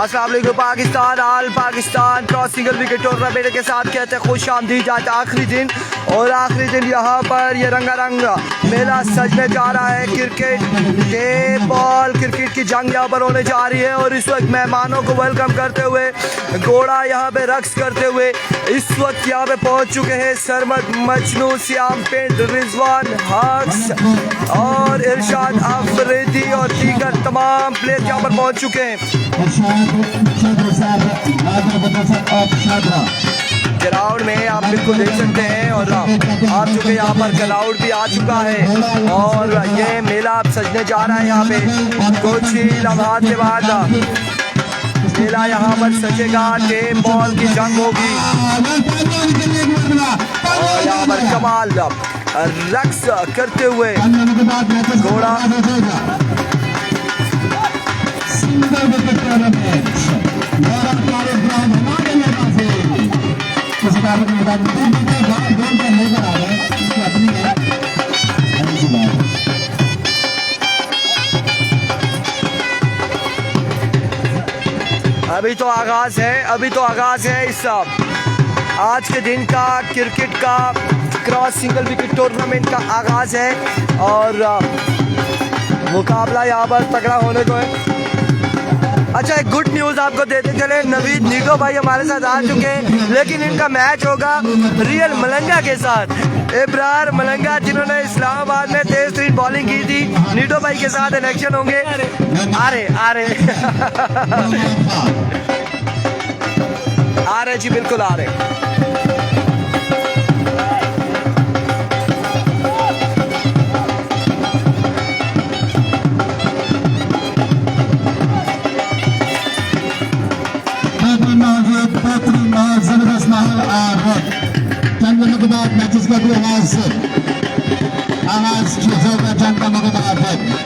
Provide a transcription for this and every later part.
अस्सलाम वालेकुम Pakistan. All Pakistan cross single wicket tournament के साथ कहते हैं खुश आमदीद आज आखिरी दिन, और आखिरी दिन यहाँ पर ये रंगारंग मेला सजने जा रहा है। क्रिकेट के बॉल क्रिकेट की जंग यहाँ पर होने जा रही है, और इस वक्त मेहमानों को वेलकम करते हुए घोड़ा यहाँ पे रक्स करते हुए इस वक्त यहाँ पे पहुँच चुके हैं सरमद, मजनू, श्याम पेंट, रिजवान, हक्स और इरशाद अफरीदी और दीगर तमाम प्लेयर यहाँ पर पहुँच चुके हैं। ग्राउंड में आप बिल्कुल देख सकते हैं, और आप चुके यहाँ पर क्राउड भी आ चुका है, और ये मेला अब सजने जा रहा है। यहाँ पे कुछ ही लम्हात के बाद मेला यहाँ पर सजेगा, टेम बॉल की जंग होगी, और यहाँ पर कमाल रक्स करते हुए घोड़ा अभी तो आगाज है इस आज के दिन का क्रिकेट का क्रॉस सिंगल विकेट टूर्नामेंट का आगाज है, और मुकाबला यहाँ पर तगड़ा होने को है। अच्छा, एक गुड न्यूज़ आपको देते चले, नवीद नीटो भाई हमारे साथ आ चुके हैं, लेकिन इनका मैच होगा रियल मलंगा के साथ। इब्रार मलंगा जिन्होंने इस्लामाबाद में तेज तरीन बॉलिंग की थी, नीटो भाई के साथ इलेक्शन होंगे। आ रहे जी, बिल्कुल आ रहे।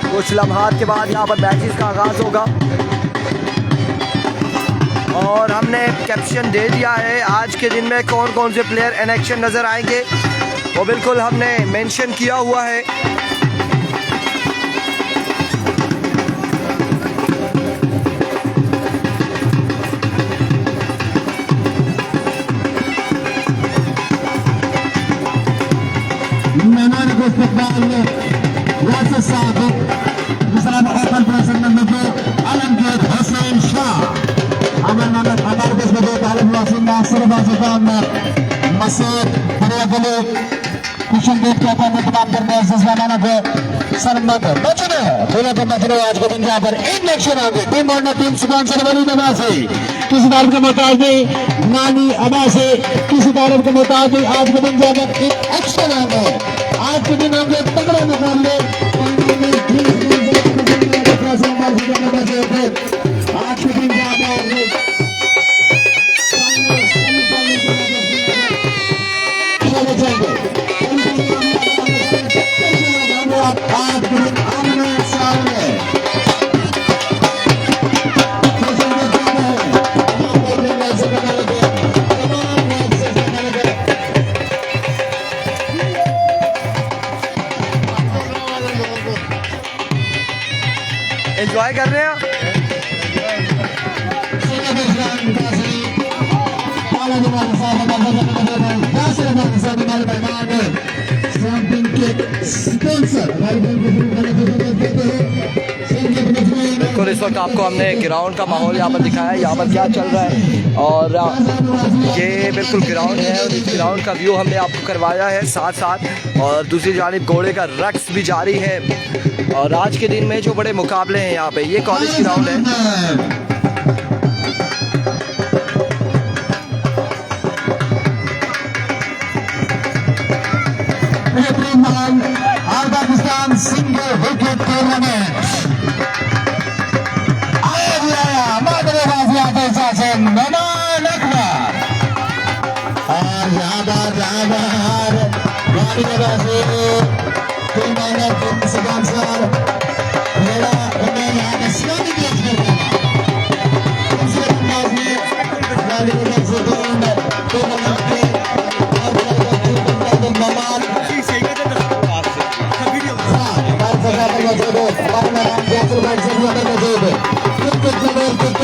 कुछ लम्हात के बाद यहाँ पर मैचेस का आगाज होगा, और हमने कैप्शन दे दिया है आज के दिन में कौन कौन से प्लेयर इन एक्शन नजर आएंगे, वो बिल्कुल हमने मेंशन किया हुआ है। आज के दिन यहाँ पर इलेक्शन होंगे, टीम और टीम स्पॉन्सर वाली दवा से किसी तारीफ के मुताबिक नानी अबा से किसी तारीफ के मुताबिक आज के दिन यहाँ पर एक एक्शन होंगे। आज के दिन होंगे तगड़ा मुकाबले। आज के दिन एंजॉय कर रहे हैं। बिल्कुल इस वक्त आपको हमने ग्राउंड का माहौल यहाँ पर दिखाया है, यहाँ पर क्या चल रहा है, और ये बिल्कुल ग्राउंड है, और इस ग्राउंड का व्यू हमने आपको करवाया है साथ साथ, और दूसरी जानिब घोड़े का रक्स भी जारी है। और आज के दिन में जो बड़े मुकाबले हैं यहाँ पे, ये कॉलेज ग्राउंड है। Pakistan single wicket tournament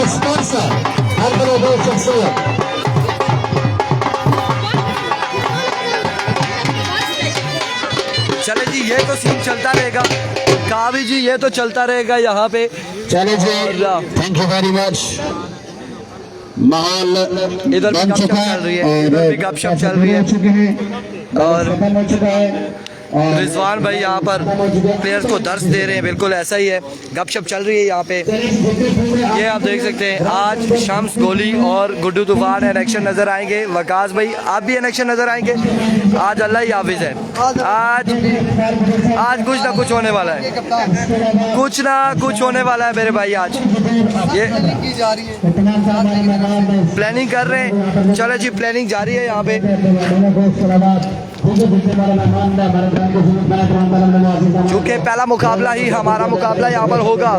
Sponsor ये तो सीन चलता रहेगा, कावी जी ये तो चलता रहेगा यहाँ पे। चलो जी, थैंक यू वेरी मच। माहौल इधर भी बन गपशप चुका चल रही है, और इधर भी गपशप चल रही है। हो चुके हैं और खत्म हो चुका है और रिजवान भाई यहाँ पर प्लेयर्स को दर्श दे रहे हैं, बिल्कुल ऐसा ही है, गपशप चल रही है यहाँ पे। ये आप देख सकते हैं आज शम्स गोली और गुड्डू तूफान एनेक्शन नजर आएंगे। वकास भाई आप भी एनेक्शन नजर आएंगे। आज अल्लाह ही हाफिज है, आज कुछ ना कुछ होने वाला है, कुछ ना कुछ होने वाला है मेरे भाई। आज ये प्लानिंग कर रहे हैं, चलो जी प्लानिंग जारी है यहाँ पे। चूँकि पहला मुकाबला ही हमारा मुकाबला यहाँ पर होगा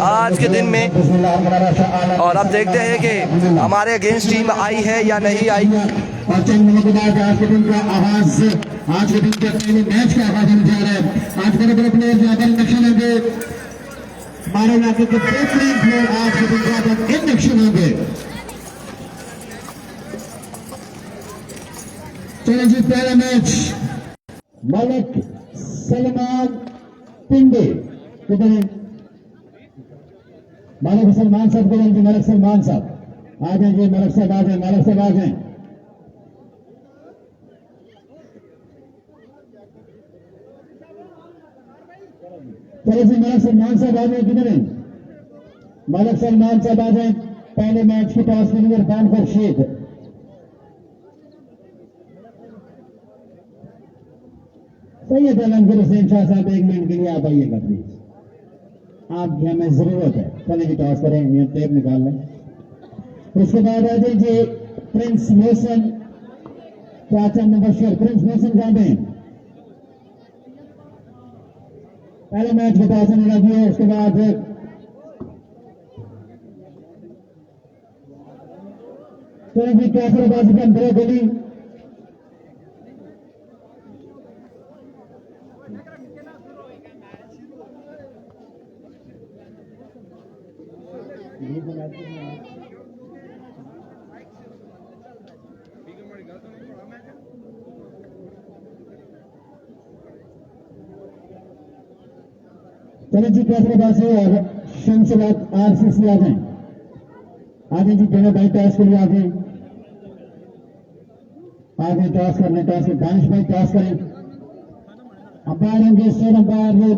आज के दिन में, और अब देखते हैं कि हमारे अगेंस्ट टीम आई है या नहीं आई। और चंद मिनट के बाद आज के दिन का आगाज, आज के दिन के पहले मैच का आगाज होने जा रहा है। आज बड़े बड़े प्लेयर यहाँ पर इंडक्शन होंगे, हमारे इलाके के बेहतरीन प्लेयर आज के दिन यहाँ पर इंडक्शन होंगे। चलो जी, पहला मैच मलिक सलमान पिंडे किधर है? मलिक सलमान साहब को मलिक सलमान साहब आ जाए जी, मलिक साहब आ जाए, मलिक साहब आ जाए। चलो जी, मलिक सलमान साहब आ जाए, किधर है? मलिक सलमान साहब आ जाए। पहले मैच के टॉस के लिए इरफान खुर्शीद। सैयद अलमगीर हुसैन शाह साहब 1 मिनट के लिए आप आइएगा प्लीज, आपकी हमें जरूरत है। चले जी टॉस करें, ये टेप निकाल लें। उसके बाद आ जाइए प्रिंस मोहसिन, चाचा मुबशर। प्रिंस मोहसिन कहाँ पे? पहले मैच के टॉस में लगी। उसके बाद चलो जी, कैफरबाजी के अंदर गोली। चलो जी, कैफरबाजी और शमसलात RCC आ जाए, आगे जी दोनों भाई टॉस के लिए आगे टॉस करने, टॉस के दानिश भाई टॉस करें। अंपायर होंगे स्टेट अंपायर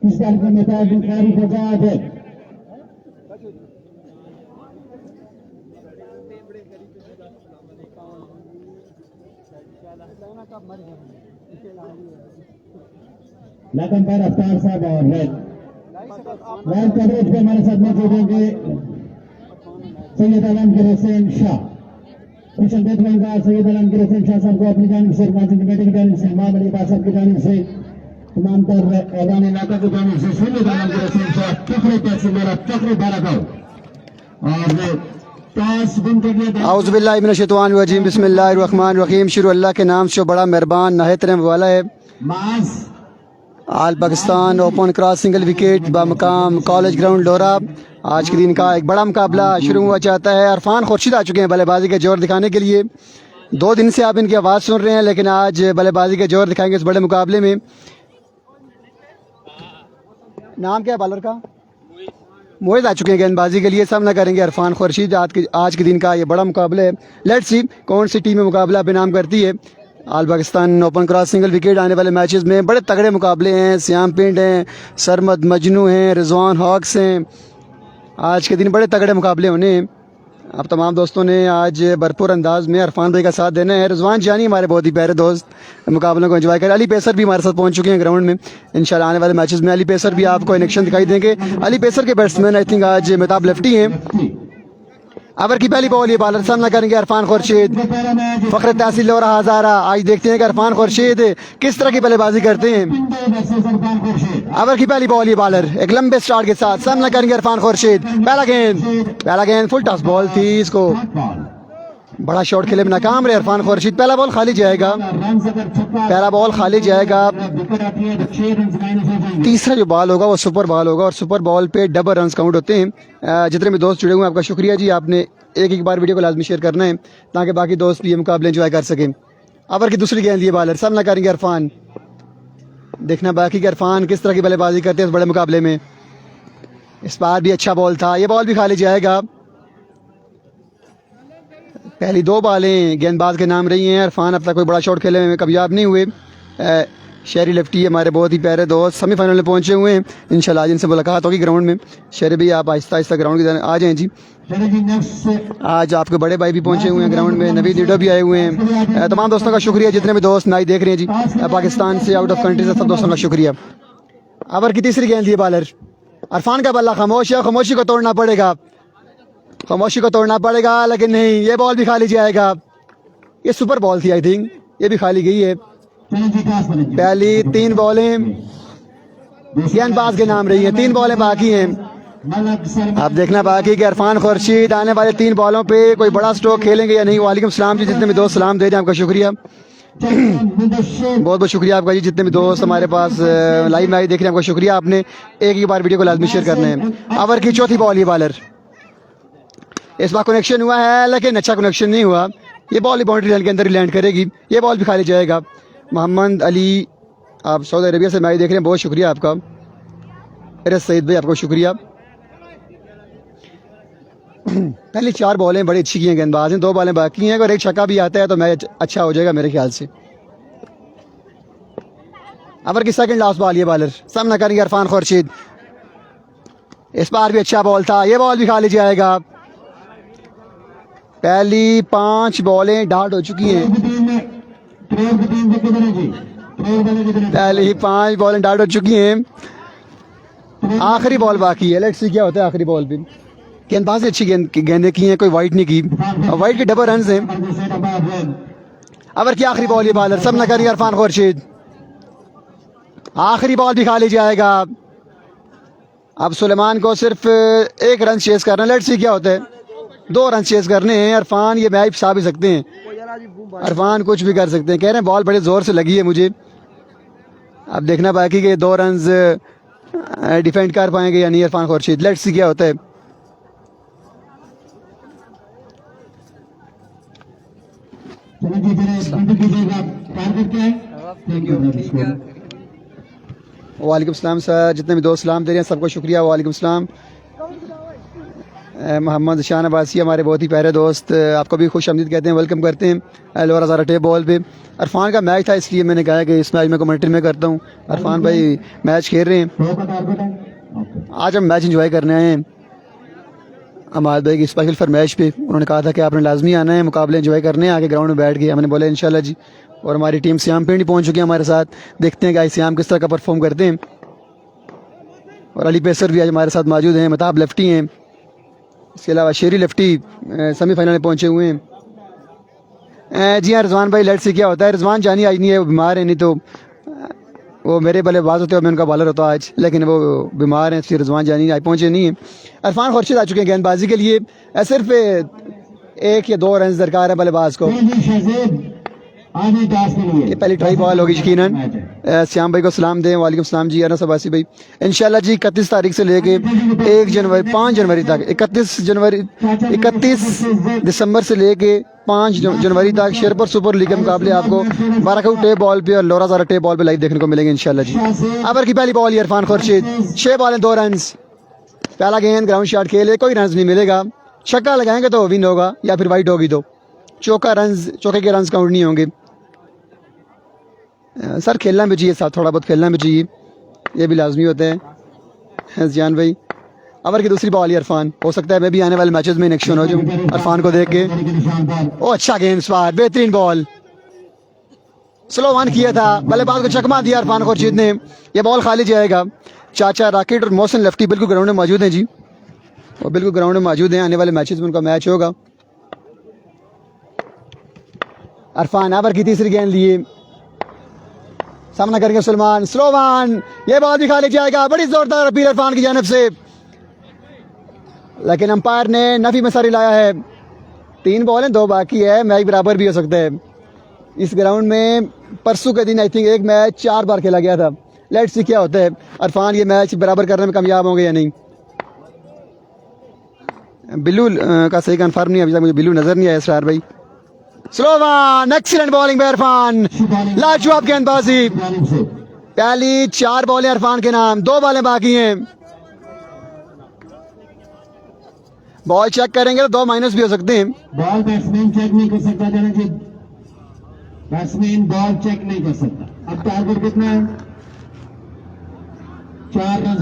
किस दल के मुताबिक खैरी फजाद है। लाइट अंपायर अफ्तार साहब और लाइव कवरेज पे हमारे साथ मौजूद होंगे सैयद अलमगीर हुसैन शाह। कुछ देख लेंगे सैयद अलमगीर हुसैन शाह साहब को अपनी जानिब से, माजिद कमेटी की जानिब से, इमाम अली बास साहब की जानिब से, तमाम तर ऐलान इलाका की जानिब से सैयद अलमगीर हुसैन शाह चक्रे तहसील मेरा चक्रे बारागांव। और टॉस विन के लिए औज़ु बिल्लाहि मिनश शैतानिर रजीम, बिस्मिल्लाहिर रहमानिर रहीम। शुरू अल्लाह के नाम से बड़ा मेहरबान नहायत रहम वाला है। मास all Pakistan open cross single wicket बमकाम कॉलेज ग्राउंड डोरा। आज के दिन का एक बड़ा मुकाबला शुरू हुआ चाहता है। इरफान खुर्शीद आ चुके हैं बल्लेबाजी के जोर दिखाने के लिए। 2 दिन से आप इनकी आवाज़ सुन रहे हैं, लेकिन आज बल्लेबाजी के जोर दिखाएंगे इस बड़े मुकाबले में। नाम क्या है बॉलर का? मोहित आ चुके हैं गेंदबाजी के लिए, सामना करेंगे इरफान खुर्शीद। आज के दिन का ये बड़ा मुकाबला है। लेट्स सी कौन सी टीम मुकाबला बेनाम करती है। All Pakistan open cross single wicket आने वाले मैचेस में बड़े तगड़े मुकाबले हैं। सियाम पिंड हैं, सरमद मजनू हैं, रिजवान हॉक्स हैं। आज के दिन बड़े तगड़े मुकाबले होने हैं। आप तमाम दोस्तों ने आज भरपूर अंदाज में इरफान भाई का साथ देना है। रिजवान जानी हमारे बहुत ही प्यारे दोस्त मुकाबलों को एंजॉय करें। अली पेसर भी हमारे साथ पहुंच चुके हैं ग्राउंड में। इंशाल्लाह आने वाले मैचेस में अली पेसर भी आपको इन एक्शन दिखाई देंगे। अली पेसर के बैट्समैन आई थिंक आज मेहताब लेफ्टी हैं। ओवर की पहली बॉल ये बॉलर सामना करेंगे इरफान खुर्शीद। फखर तहसील और हजारा। आज देखते हैं कि इरफान खुर्शीद किस तरह की बल्लेबाजी करते हैं। ओवर की पहली बॉल ये बॉलर एक लंबे स्टार्ट के साथ सामना करेंगे इरफान खुर्शीद। पहला गेंद फुल टॉस बॉल थी, इसको बड़ा शॉट खेले में नाकाम रहे इरफान खुर्शीद। पहला बॉल खाली जाएगा। तीसरा जो बॉल होगा वो सुपर बॉल होगा और सुपर बॉल पे डबल रन्स काउंट होते हैं। जितने भी दोस्त जुड़े हुए हैं आपका शुक्रिया जी। आपने एक बार वीडियो को लाजमी शेयर करना है ताकि बाकी दोस्त भी ये मुकाबले एंजॉय कर सकें। ओवर की दूसरी गेंद ये बॉलर सामना करेंगे इरफान। देखना बाकी कि इरफान किस तरह की बल्लेबाजी करते हैं इस बड़े मुकाबले में। इस बार भी अच्छा बॉल था, ये बॉल भी खाली जाएगा। पहली 2 बॉलें गेंदबाज के नाम रही हैं। इरफान अब तक कोई बड़ा शॉट खेलने में कामयाब नहीं हुए। शहरी लेफ्टी हमारे बहुत ही प्यारे दोस्त सेमीफाइनल में पहुंचे हुए हैं। इंशाल्लाह आज इनसे मुलाकात होगी ग्राउंड में। शहरी भी आप आहिस्ता आहिस्ता ग्राउंड की तरफ आ जाएं जी। आज आपके बड़े भाई भी पहुंचे हुए हैं ग्राउंड में, नवीद लीडर भी आए हुए हैं। तमाम दोस्तों का शुक्रिया जितने भी दोस्त मैच देख रहे हैं जी, पाकिस्तान से, आउट ऑफ कंट्री से, सब दोस्तों का शुक्रिया। ओवर की तीसरी गेंद, ये बॉलर इरफान का बल्ला खामोश है, खामोशी को तोड़ना पड़ेगा, खामोशी को तोड़ना पड़ेगा, लेकिन नहीं, ये बॉल भी खाली जाएगा। ये सुपर बॉल थी आई थिंक, ये भी खाली गई है। पहली 3 बॉलें गेंदबाज के नाम रही है, 3 बॉलें बाकी हैं। आप देखना बाकी कि इरफान खुर्शीद आने वाले 3 बॉलों पे कोई बड़ा स्ट्रोक खेलेंगे या नहीं। वालेकुम सलाम जी, जितने भी दोस्त सलाम दे रहे हैं आपका शुक्रिया, बहुत बहुत शुक्रिया आपका जी। जितने भी दोस्त हमारे पास लाइव मैच देख रहे हैं आपका शुक्रिया। आपने एक ही बार वीडियो को लाजमी शेयर करना है। ओवर की चौथी बॉल, ये बॉलर इस बार कनेक्शन हुआ है लेकिन अच्छा कनेक्शन नहीं हुआ। ये बॉल बाउंड्री लाइन के अंदर ही लैंड करेगी, ये बॉल भी खाली जाएगा। मोहम्मद अली, आप सऊदी अरबिया से मैच देख रहे हैं, बहुत शुक्रिया आपका। अरे सईद भाई आपको शुक्रिया। पहली 4 बॉलें बड़ी अच्छी की हैं गेंदबाज हैं, 2 बॉलें बाकी हैं। अगर एक छक्का भी आता है तो मैच अच्छा हो जाएगा मेरे ख्याल से। ओवर की सेकंड लास्ट बॉल, ये बॉलर सामना करेंगे इरफान खुर्शीद। इस बार भी अच्छा बॉल था, ये बॉल भी खाली जाएगा। पहली 5 बॉलें डार्ट हो चुकी हैं, पहली 5 बॉलें डार्ट हो चुकी हैं। आखिरी बॉल बाकी है, लेट्स सी क्या होता है आखिरी बॉल भी। गेंदबाज अच्छी गेंदें की हैं, कोई वाइट नहीं की, वाइट के डबल रन हैं। ओवर की आखिरी बॉल, ये बॉलर सब न करेंगे इरफान खुर्शीद। आखिरी बॉल भी खाली जाएगा। अब सुलेमान को सिर्फ 1 रन चेस करना है, लेट्स सी क्या होता है। 2 रन चेस करने हैं। इरफान ये मैच फंसा भी सकते हैं, इरफान कुछ भी कर सकते हैं। कह रहे हैं बॉल बड़े जोर से लगी है मुझे। अब देखना बाकी कि 2 रन डिफेंड कर पाएंगे या नहीं इरफान खुर्शीद। लेट्स सी क्या होता है। वालेकुम सलाम सर, जितने भी दोस्त सलाम दे रहे हैं सबको शुक्रिया। वालेकुम सलाम। मोहम्मद शान अब्बासी हमारे बहुत ही प्यारे दोस्त, आपको भी खुश आमदीद कहते हैं, वेलकम करते हैं। एलवर हज़ारा टेप बॉल पे इरफान का मैच था, इसलिए मैंने कहा कि इस मैच में कमेंट्री में करता हूँ। इरफान भाई मैच खेल रहे हैं, आज हम मैच इंजॉय करने आए हैं। अमाद भाई की स्पेशल फरमाइश पे उन्होंने कहा था कि आपने लाजमी आना है, मुकाबले इंजॉय करने हैं आके ग्राउंड में बैठ के। हमने बोला इंशाल्लाह जी। और हमारी टीम श्याम पिंडी पहुँच चुकी है हमारे साथ, देखते हैं कि श्याम किस तरह का परफॉर्म करते हैं। और अली पेसर भी आज हमारे साथ मौजूद हैं, मताब लेफ्टी हैं, इसके अलावा शेरी लेफ्टी सेमीफाइनल में पहुंचे हुए हैं। जी हाँ रिजवान भाई, लेट्स सी क्या होता है। रिजवान जानी आज नहीं है, वो बीमार है, नहीं तो वो मेरे बल्लेबाज होते हैं, मैं उनका बॉलर होता आज, लेकिन वो बीमार हैं, इसलिए रिजवान जानी आज पहुंचे नहीं है। इरफान खुर्शीद आ चुके हैं गेंदबाजी के लिए। सिर्फ 1 या 2 रन दरकार है बल्लेबाज को। ये पहली ट्राई बॉल होगी यकीनन। श्याम भाई को सलाम दें। वालेकुम सलाम जी अनस अब्बासी भाई। इंशाल्लाह जी 31 तारीख से लेके 5 जनवरी तक, 31 दिसंबर से लेके 5 जनवरी तक शेरपुर सुपर लीग के मुकाबले आपको बाराकू टेप बॉल पे और लोरा ज़ारा टेप बॉल पे लाइव देखने को मिलेंगे इंशाल्लाह जी। ओवर की पहली बॉल इरफान खुर्शीद, 6 बॉलें 2 रन। पहला गेंद ग्राउंड शॉट खेले, कोई रन नहीं मिलेगा। छक्का लगाएंगे तो विन होगा या फिर वाइट होगी तो चौके के रन काउंट नहीं होंगे। सर खेलना भी चाहिए, साथ थोड़ा बहुत खेलना भी चाहिए, ये भी लाजमी होता है जान भाई। ओवर की दूसरी बॉल इरफान, हो सकता है मैं भी आने वाले मैचेस में एक्शन हो जाऊँ इरफान को देख के। ओ अच्छा गेंद स्वार, बेहतरीन बॉल, स्लो वन किया था, बल्लेबाज को चकमा दिया इरफान खुर्शीद ने। ये बॉल खाली जाएगा। चाचा राकेट और मोहसिन लेफ्टी बिल्कुल ग्राउंड में मौजूद हैं जी, वो बिल्कुल ग्राउंड में मौजूद हैं। आने वाले मैचेस में उनका मैच होगा। इरफान ओवर की तीसरी गेंद लिए, सामना करेंगे सलमान, स्लो वन, ये बॉल भी खाली जाएगा। बड़ी जोरदार अपील इरफान की जानिब से, लेकिन अंपायर ने नफी में सारी लाया है। 3 बॉलें 2 बाकी है, मैच बराबर भी हो सकता है। इस ग्राउंड में परसों के दिन आई थिंक एक मैच 4 बार खेला गया था। लेट्स सी क्या होता है। इरफान ये मैच बराबर करने में कामयाब होंगे या नहीं। बिल्लू का सही कन्फर्म नहीं, अभी तक मुझे बिल्लू नजर नहीं आया इसरार भाई। Slow one, excellent bowling bye Irfan, लाजवाब गेंदबाजी। पहली 4 बॉलें इरफान के नाम, 2 बॉलें बाकी हैं। बॉल चेक करेंगे तो 2 माइनस भी हो सकते हैं। बॉल बैट्समैन चेक नहीं कर सकता धनंजय, बैट्समैन बॉल चेक नहीं कर सकता। अब टारगेट कितना है? 4 रन।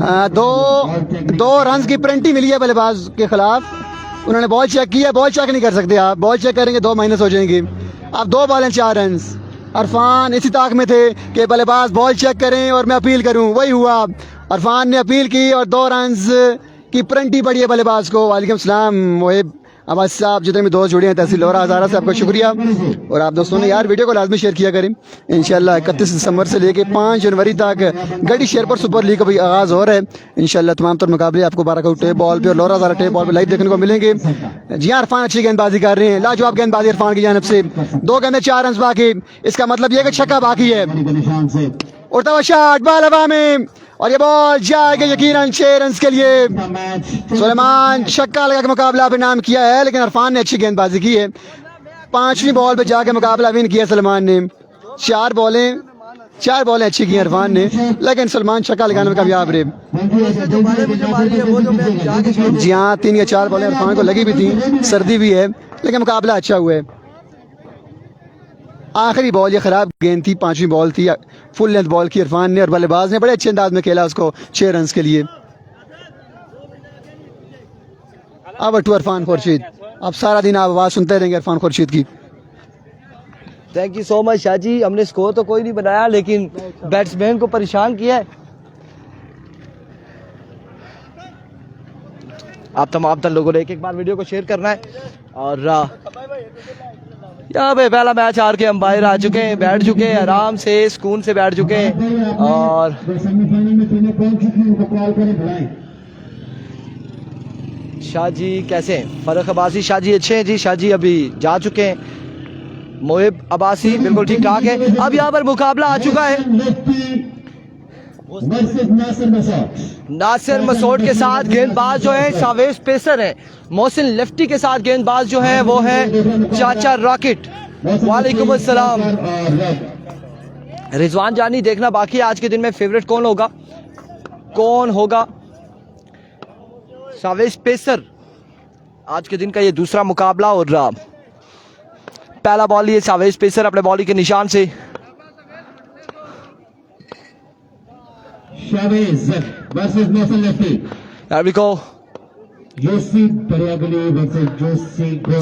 दो रन की पेनल्टी मिली है बल्लेबाज के खिलाफ। उन्होंने बॉल चेक किया, बॉल चेक नहीं कर सकते आप, बॉल चेक करेंगे 2 माइनस हो जाएंगे। अब 2 बॉलें 4 रन। इरफान इसी ताक में थे कि बल्लेबाज बॉल चेक करें और मैं अपील करूं, वही हुआ। इरफान ने अपील की और 2 रन की पेनल्टी पड़ी है बल्लेबाज को। वालेकुम सलाम मोहिब अब्बास साहब, जितने भी दोस्त जुड़े हैं तहसील लोरा हज़ारा से आपका शुक्रिया। और आप दोस्तों ने यार वीडियो को लाजमी शेयर किया करें। इंशाल्लाह 31 दिसंबर से लेके 5 जनवरी तक गढ़ी शेरपुर सुपर लीग का भी आगाज़ हो रहा है। इंशाल्लाह तमाम तर मुकाबले आपको 12 का टेप बॉल पे और लोरा हज़ारा टेप बॉल पे लाइव देखने को मिलेंगे। जी हाँ, इरफान अच्छी गेंदबाजी कर रहे हैं, लाजवाब गेंदबाजी इरफान की जानिब से। 2 गेंदें 4 रन बाकी, इसका मतलब यह कि छक्का बाकी है। उड़ता हुआ शॉट, बॉल हवा में और ये बॉल जाएगा यकीनन 6 रन के लिए। सुलेमान छक्का लगा के मुकाबला भी नाम किया है, लेकिन इरफान ने अच्छी गेंदबाजी की है। 5वीं बॉल पे जाके मुकाबला विन किया सलमान ने। 4 बॉलें अच्छी की इरफान ने, लेकिन सलमान छक्का लगाने में कामयाब रहे। जी हाँ, 3 या 4 बॉलें इरफान को लगी भी थी, सर्दी भी है, लेकिन मुकाबला अच्छा हुआ है। आखिरी बॉल ये खराब गेंद थी, 5वीं बॉल थी, फुल लेंथ बॉल की इरफान ने और बल्लेबाज ने बड़े अच्छे अंदाज में खेला उसको 6 रन के लिए। अब टू इरफान खुर्शीद, अब सारा दिन आप आवाज़ सुनते रहेंगे इरफान खुर्शीद की। Thank you so much Shah ji. हमने स्कोर तो कोई नहीं बनाया, लेकिन बैट्समैन को परेशान किया है। आप तमाम तर लोगों ने एक बार वीडियो को शेयर करना है। और यहाँ पे पहला मैच हार के अंपायर आ चुके हैं, बैठ चुके हैं, आराम से सुकून से बैठ चुके हैं। और शाह जी कैसे हैं? फरक अब्बासी शाह जी अच्छे हैं जी, शाह जी अभी जा चुके हैं। मोहिब अब्बासी बिल्कुल ठीक ठाक है। अब यहाँ पर मुकाबला आ चुका है नासिर मसूद के साथ। गेंदबाज जो है सावेश पेसर है, मोहसिन लेफ्टी के साथ गेंदबाज जो है वो है चाचा रॉकेट। वालेकुम अस्सलाम। रिजवान जानी देखना बाकी है आज के दिन में फेवरेट कौन होगा। सावेश पेसर आज के दिन का ये दूसरा मुकाबला। और पहला बॉल ये सावेश पेसर अपने बॉलिंग के निशान से।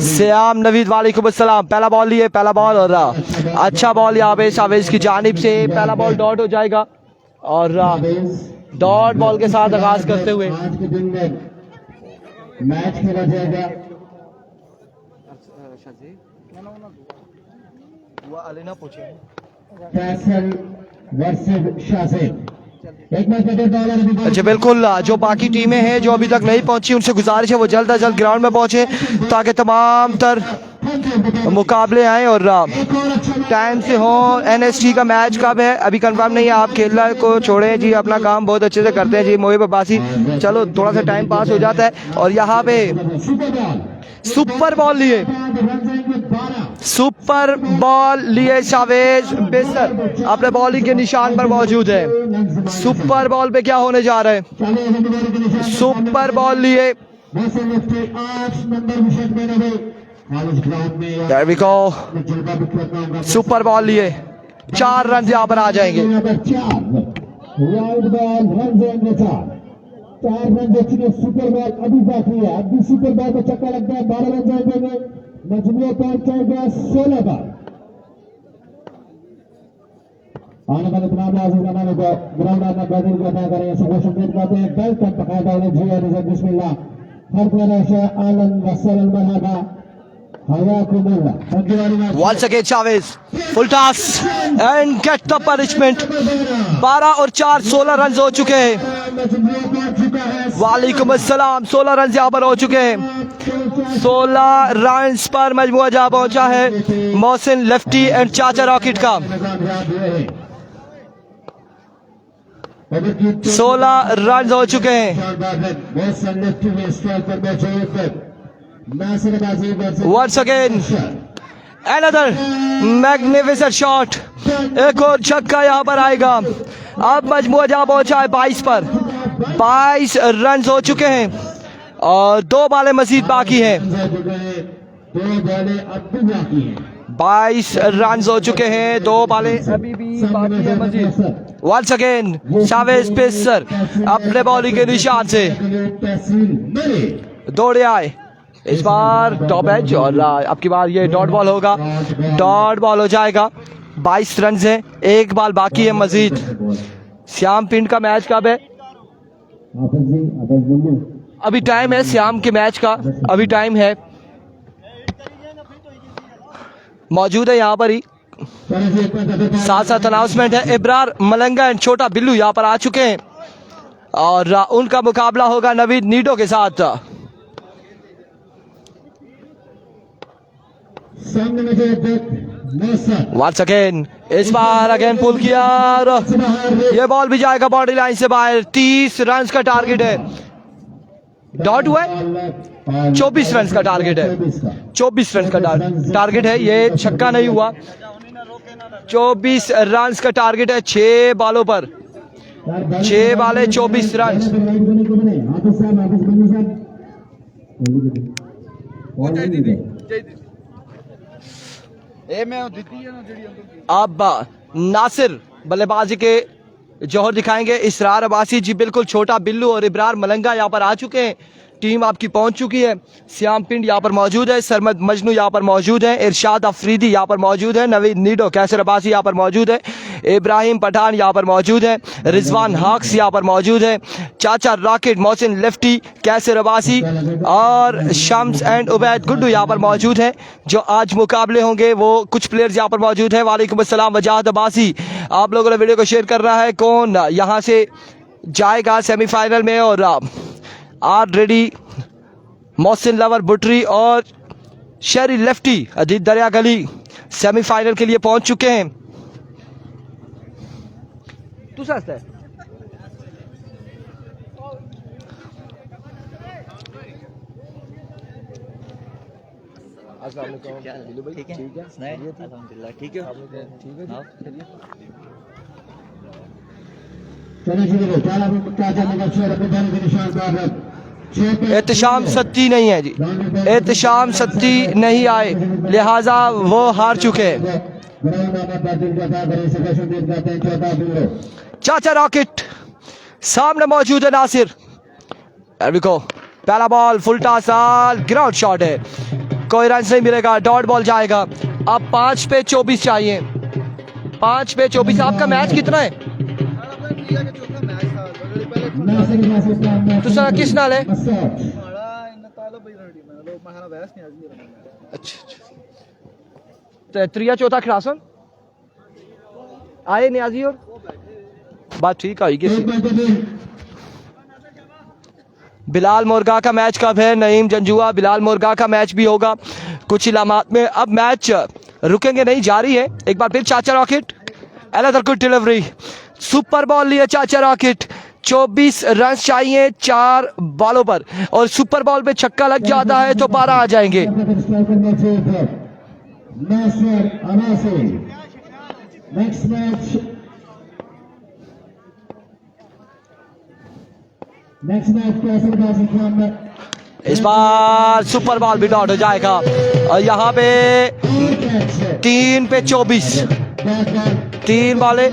श्याम नवीद वालेकुम अस्सलाम। पहला बॉल लिए, पहला बॉल और अच्छा बॉल यहाँ पे सावेश की जानिब से। पहला बॉल डॉट हो जाएगा और डॉट बॉल के साथ आगाज करते हुए मैच खेला जाएगा। फैसल वर्सेस शाहजेब। अच्छा बिल्कुल, जो बाकी टीमें हैं जो अभी तक नहीं पहुंची उनसे गुजारिश है वो जल्द अज जल्द ग्राउंड में पहुंचे ताकि तमाम तर मुकाबले आए और टाइम से हो। NST का मैच कब है अभी कंफर्म नहीं है। आप खेलना को छोड़ें जी, अपना काम बहुत अच्छे से करते हैं जी मोहिब अब्बासी। चलो थोड़ा सा टाइम पास हो जाता है। और यहाँ पे सुपर बॉल लिए सावेश पेसर अपने बॉलिंग के निशान पर मौजूद है। सुपर बॉल पे क्या होने जा रहा है? सुपर बॉल लिए, There we go. Super ball लिए 4 रन यहाँ पर आ जाएंगे। 4 रन दे चुके। सुपर बॉल अभी बाकी है, अभी सुपर बॉल को चक्का लगता है, 12 रन जाएंगे। मजमूआ पहुंच जाएगा 16 बार। आने वाले तमाम नाज़रीन को ग्राउंड में बदल को अदा करें, सबको उम्मीद करते हैं बेल का बकायदा है। जी और बिस्मिल्लाह हर तरह से आलन व sullen Marhaba. Once again Chavez, full toss and get the punishment। 12 और 4 16 रन हो चुके हैं। वालेकुम अस्सलाम। 16 रन यहाँ पर हो चुके हैं। 16 रन पर मजमुआ जा पहुंचा है मोहसिन लेफ्टी एंड चाचा रॉकेट का। 16 रन हो चुके हैं। Once again another magnificent shot। एक और छक्का यहाँ पर आएगा। अब मजमूआ जहां पहुंचा है 22 पर। 22 रन हो चुके हैं और 2 बॉलें मजीद बाकी हैं। 22 रन हो चुके हैं, 2 बॉलें अभी भी बाकी है मजीद। वंस अगेन शावेज पेसर अपने बॉलिंग के निशान से दौड़े आए। इस बार टॉप एज और अब की बार ये डॉट बॉल होगा, डॉट बॉल हो जाएगा। 22 रन है, 1 बॉल बाकी है मजीद। श्याम पिंड का मैच कब है? अभी टाइम है श्याम के मैच का, अभी टाइम है, मौजूद है यहाँ पर ही। साथ साथ अनाउंसमेंट है, इब्रार मलंगा एंड छोटा बिल्लू यहाँ पर आ चुके हैं और उनका मुकाबला होगा नवीद नीडो के साथ। वंस अगेन इस बार अगेन पुल किया और ये बॉल भी जाएगा बाउंड्री लाइन से बाहर। 30 रन का टारगेट है, डॉट हुआ है। 24 रन का टारगेट है, 24 रन का टारगेट है, ये छक्का नहीं हुआ। 24 रन का टारगेट है 6 बॉलों पर, 6 बॉलें 24 रन। अब नासिर बल्लेबाजी के जौहर दिखाएंगे। इसरार अब्बासी जी बिल्कुल, छोटा बिल्लू और इब्रार मलंगा यहाँ पर आ चुके हैं। टीम आपकी पहुंच चुकी है। श्याम पिंड यहाँ पर मौजूद है, सरमद मजनू यहाँ पर मौजूद है, इरशाद अफरीदी यहाँ पर मौजूद है, नवीद नीडो कैसर अब्बासी यहाँ पर मौजूद है, इब्राहिम पठान यहाँ पर मौजूद है, रिजवान हाक्स यहाँ पर मौजूद है, चाचा रॉकेट, मोहसिन लेफ्टी, कैसर अब्बासी और शम्स एंड उबैद गुड्डू यहाँ पर मौजूद है। जो आज मुकाबले होंगे वो कुछ प्लेयर्स यहाँ पर मौजूद है। वालेकुम अस्सलाम वजाहत अब्बासी, आप लोगों ने वीडियो को शेयर कर रहा है। कौन यहाँ से जाएगा सेमीफाइनल में? और आर रेडी मोहसिन लवर बुटरी और शेरी लेफ्टी अजीत दरिया गली सेमीफाइनल के लिए पहुंच चुके हैं। एहतशाम सत्ती नहीं है जी, एहतशाम सत्ती नहीं आए, लिहाजा वो हार चुके हैं। चाचा रॉकेट सामने मौजूद है, नासिर को पहला ball full toss, ground shot है, कोई रन नहीं मिलेगा, डॉट बॉल जाएगा। अब 5 पे 24 चाहिए, 5 पे 24। आपका मैच कितना है? तो सर किस नाल है? अच्छा, त्रिया चौथा खिलासन आए न्याजी और बात ठीक आई किसी। बिलाल मोरगा का मैच कब है? नईम जंजुआ, बिलाल मोरगा का मैच भी होगा कुछ इलामात में। अब मैच रुकेंगे नहीं, जारी है। एक बार फिर चाचा rocket, another good delivery, super ball लिए चाचा रॉकेट। 24 रन चाहिए 4 बॉलों पर और सुपर बॉल पे छक्का लग जाता है तो 12 आ जाएंगे। इस बार सुपर बॉल भी डॉट हो जाएगा और यहाँ पे 3 पे 24, 3 बॉलें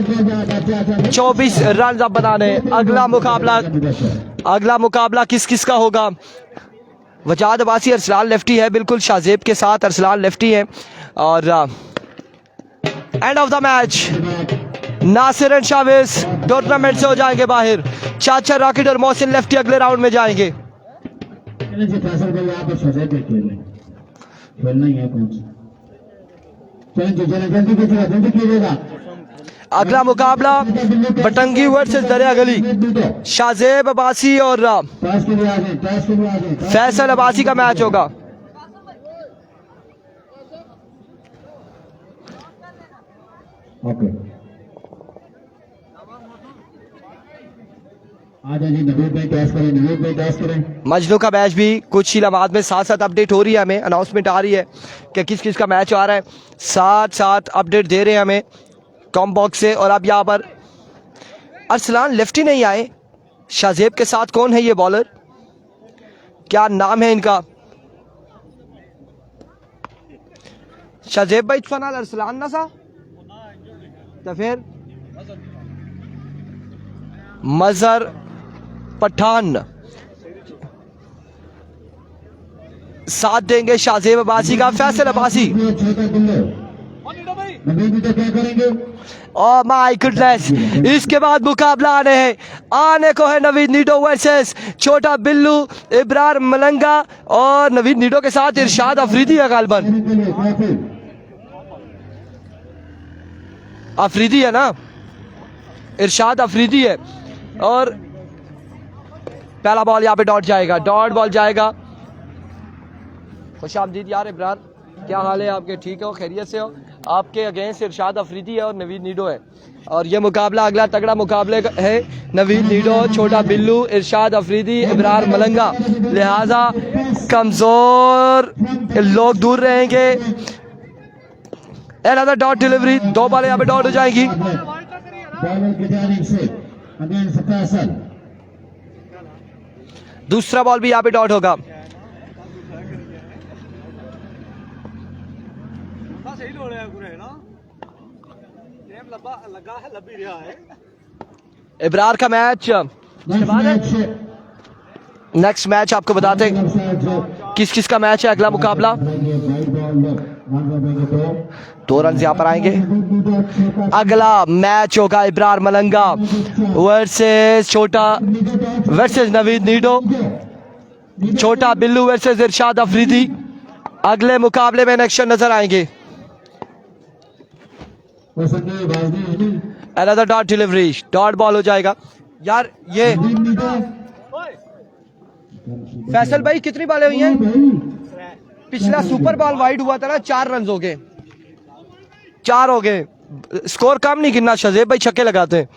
24 रन अब बनाने। अगला मुकाबला किस किस का होगा? वजाद अब्बासी अरसलान लेफ्टी है, बिल्कुल शाहजेब के साथ अरसलान लेफ्टी है। और end of the match Nasir and Shavez tournament से हो जाएंगे बाहर। चाचा रॉकेट और मोहसिन लेफ्टी अगले राउंड में जाएंगे। अगला मुकाबला बटंगी वर्सेस दरिया गली, शाहजेब अब्बासी और फैसल अब्बासी का मैच होगा। मजनू का मैच भी कुछ ही लम्हात में साथ साथ अपडेट हो रही है, हमें अनाउंसमेंट आ रही है कि किस किस का मैच आ रहा है, साथ साथ अपडेट दे रहे हैं हमें कॉम बॉक्स से। और अब यहाँ पर अरसलान लेफ्टी नहीं आए। शाहजेब के साथ कौन है ये बॉलर, क्या नाम है इनका? शाहजेब भाई फनाल अरसलान ना सा तो फिर मजहर पठान साथ देंगे शाहजेब अब्बासी का। Faisal Abbasi, oh my goodness, इसके बाद मुकाबला आने को है नवीद नीडो वर्सेस छोटा बिल्लू इब्रार मलंगा, और नवीद नीडो के साथ इरशाद अफरीदी है। गालबन अफरीदी है ना, इरशाद अफरीदी है। और पहला बॉल यहाँ पे डॉट जाएगा, डॉट बॉल जाएगा। खुश आमदीद यार इब्रार, क्या हाल है आपके? ठीक हो, खैरियत से हो? आपके अगेंस्ट इरशाद अफरीदी है और नवीद नीडो है, और ये मुकाबला अगला तगड़ा मुकाबले है। नवीद नीडो, छोटा बिल्लू, इरशाद अफरीदी, इब्रार मलंगा, लिहाजा कमजोर लोग दूर रहेंगे। अनदर डॉट डिलीवरी, 2 बॉल यहाँ पे डॉट हो जाएगी। दूसरा बॉल भी यहाँ पे डॉट होगा। इब्रार का मैच नेक्स्ट मैच आपको बताते हैं किस किस का मैच है। अगला मुकाबला 2 रन यहाँ पर आएंगे। अगला मैच होगा इब्रार मलंगा वर्सेस छोटा वर्सेस नवीद नीडो, छोटा बिल्लू वर्सेस इरशाद अफरीदी। अगले मुकाबले में नेक्स्ट नजर आएंगे। Another dot delivery, dot ball हो जाएगा यार। ये फैसल भाई कितनी बॉलें हुई हैं? पिछला सुपर बॉल वाइड हुआ था ना, 4 रन हो गए, 4 हो गए। स्कोर कम नहीं गिनना, शाहजेब भाई छक्के लगाते हैं।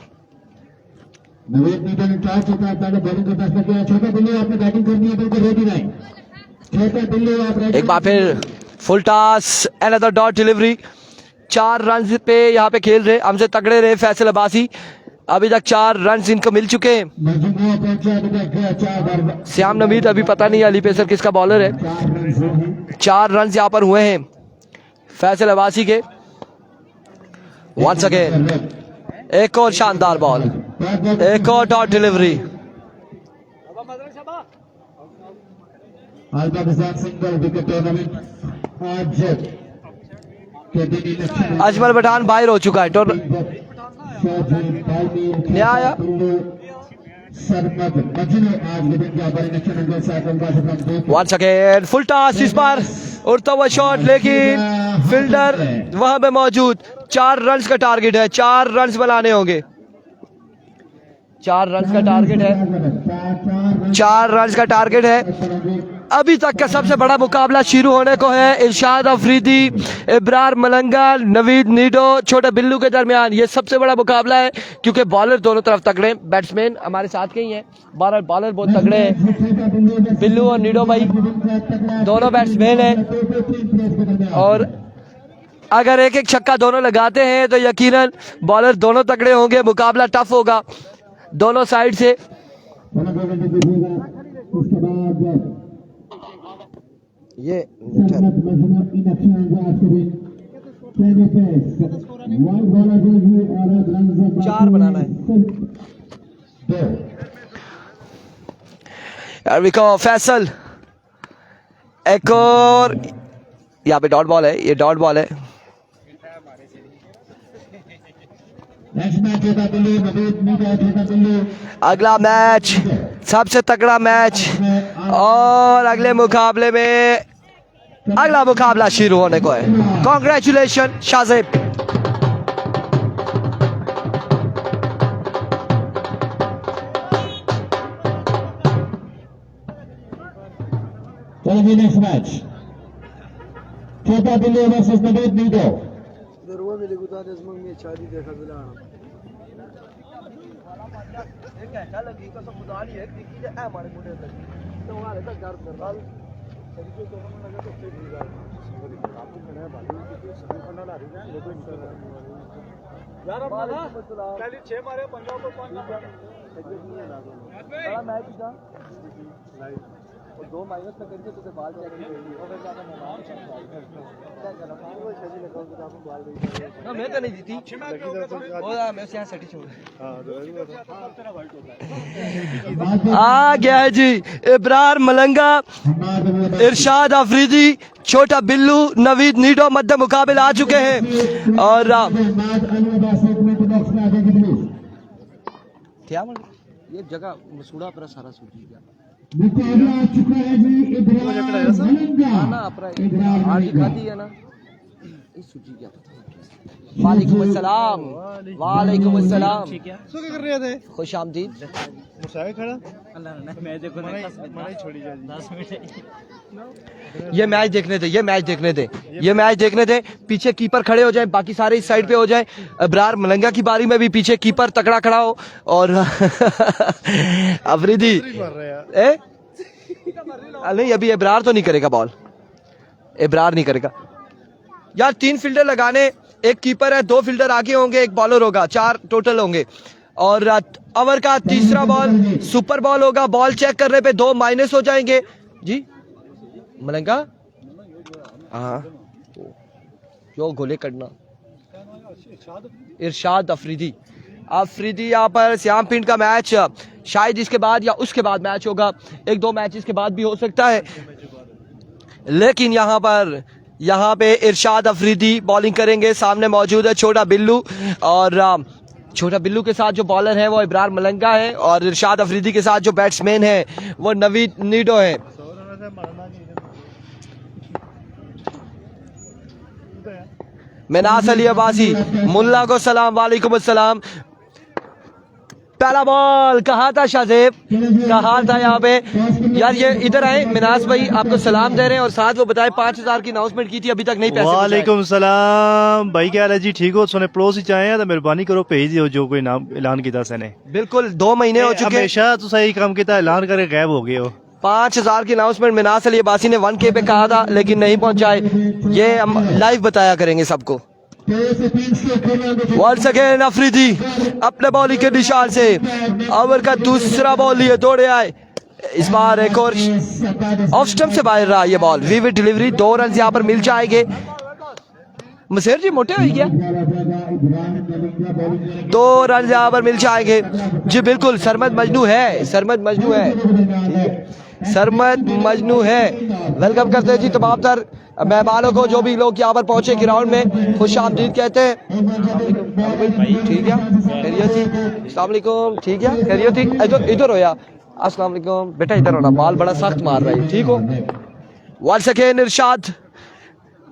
एक बार फिर full toss, another dot delivery. 4 run पे यहाँ पे खेल रहे, हमसे तगड़े रहे फैसल अब्बासी। अभी तक 4 रन इनको मिल चुके हैं। श्याम नवीद अभी पता नहीं अली पेसर किसका बॉलर है। 4 रन यहाँ पर हुए हैं फैसल अब्बासी के। वंस अगेन एक और शानदार बॉल, एक और डॉट डिलीवरी। अजमल पठान बाहर हो चुका है। नया आया वंस अगेन फुल टॉस, इस बार उड़ता हुआ शॉट, लेकिन फील्डर वहां पे मौजूद। 4 रन का टारगेट है, 4 रन बनाने होंगे। 4 रन का टारगेट है, 4 रन का टारगेट है। अभी तक का सबसे बड़ा मुकाबला शुरू होने को है। इरशाद अफरीदी, इब्रार मलंगा, नवीद नीडो, छोटा बिल्लू के दरमियान ये सबसे बड़ा मुकाबला है, क्योंकि बॉलर दोनों तरफ तगड़े हैं। बैट्समैन हमारे साथ के ही हैं, बॉलर बहुत तगड़े हैं। बिल्लू और नीडो भाई दोनों बैट्समैन हैं, और अगर एक एक छक्का दोनों लगाते हैं तो यकीनन बॉलर दोनों तगड़े होंगे। मुकाबला टफ होगा दोनों साइड से। ये 4 बनाना है। फैसल एक और यहाँ पे डॉट बॉल है, ये डॉट बॉल है। अगला मैच सबसे तगड़ा मैच, और अगले मुकाबले में अगला मुकाबला शुरू होने को है। कॉन्ग्रेचुलेशन शाहजेब। चलिए नेक्स्ट मैच, छोटा बिल्लू वर्सेस नवीद नीडो। दरवा में लिखा था इसमें मैं शादी देखा बिला एक ऐसा लगी तो खुदा नहीं है कि ये हमारे मुंडे लगी तो हमारे तक दर्द कर रहा सभी को लगा तो फिर भी आपको मैंने भाई सभी खाना ला रही है लेकिन बड़ा मैच था और 2 माइनस में करके तुझे बाल चेक नहीं होगी और फिर ज्यादा मेहमान ना मैं तो नहीं जीती और मैं उसे यहाँ सटी छोड़ आ गया है जी इब्रार मलंगा, इरशाद अफरीदी, छोटा बिल्लू, नवीद नीडो मध्य मुकाबले आ चुके हैं और क्या ये जगह मसूड़ा पर सारा सूझी गया मुकाबला आ चुका है जी इब्राहिम मलंगा ना अपरा आज खाती है ना इस सूझी गया वालेकुम अस्सलाम वालेकुम अस्सलाम सो क्या कर रहे थे खुश आमदीद मुसाए खड़ा अल्लाह मैं देखो ना छोड़ी जा 10 मिनट ये मैच देखने थे, ये मैच देखने थे, ये मैच देखने थे। पीछे कीपर खड़े हो जाए, बाकी सारे इस साइड पे हो जाए। इब्रार मलंगा की बारी में भी पीछे कीपर तकड़ा खड़ा हो और अफरीदी नहीं अभी इब्रार तो नहीं करेगा बॉल, इब्रार नहीं करेगा यार। 3 फील्डर लगाने, एक कीपर है, 2 फील्डर आगे होंगे, एक बॉलर होगा, 4 टोटल होंगे और ओवर का तीसरा बॉल सुपर बॉल होगा। बॉल चेक करने पे 2 माइनस हो जाएंगे जी। मलंगा हाँ जो गोले करना इरशाद अफरीदी, अफरीदी यहाँ पर श्याम पिंड का मैच शायद इसके बाद या उसके बाद मैच होगा, 1-2 मैच इसके बाद भी हो सकता है। लेकिन यहाँ पे इरशाद अफरीदी बॉलिंग करेंगे। सामने मौजूद है छोटा बिल्लू और छोटा बिल्लू के साथ जो बॉलर है वो इब्रार मलंगा है और इरशाद अफरीदी के साथ जो बैट्समैन है वो नवीद नीडो है। मिनास अली अब्बासी, मुल्ला को सलाम, वालेकुम अस्सलाम। पहला बॉल कहा था शाहजेब, कहा था यहाँ पे यार। ये इधर आए मिनास भाई, आपको सलाम दे रहे हैं और साथ वो बताए 5000 की अनाउंसमेंट की थी, अभी तक नहीं पैसे। वालेकुम सलाम भाई, क्या हाल है जी? ठीक हो? सोने पड़ोस ही चाहे तो मेहरबानी करो भेज दियो जो कोई नाम ऐलान किया सने। बिल्कुल 2 महीने हो चुके, हमेशा तो सही काम किया, ऐलान करके गायब हो गए हो। 5000 की अनाउंसमेंट मिनास अली अब्बासी ने 1K पे कहा था लेकिन नहीं पहुंचाए। ये हम लाइव बताया करेंगे सबको। वंस अगेन अफरीदी अपने बॉलिंग के निशान से ओवर का दूसरा बॉल लिए दौड़े आए। इस बार एक और ऑफ स्टंप से बाहर रहा ये बॉल। विविड डिलीवरी, 2 रन यहाँ पर मिल जाएंगे। मसेर जी मोटे हो गया, 2 रन यहाँ पर मिल जाएंगे जी। बिल्कुल सरमद मजनू है, सरमद मजनू है, सरमद मजनू है। वेलकम करते हैं जी तमाम तर मेहमानों को, जो भी लोग यहाँ पर पहुंचे ग्राउंड में, खुश आमदीद कहते हैं। ठीक है, खैरियत थी? अस्सलाम वालेकुम, ठीक है, खैरियत थी? इधर हो यार, अस्सलाम वालेकुम बेटा, इधर होना, बॉल बड़ा सख्त मार रहा है, ठीक हो? वंस अगेन इरशाद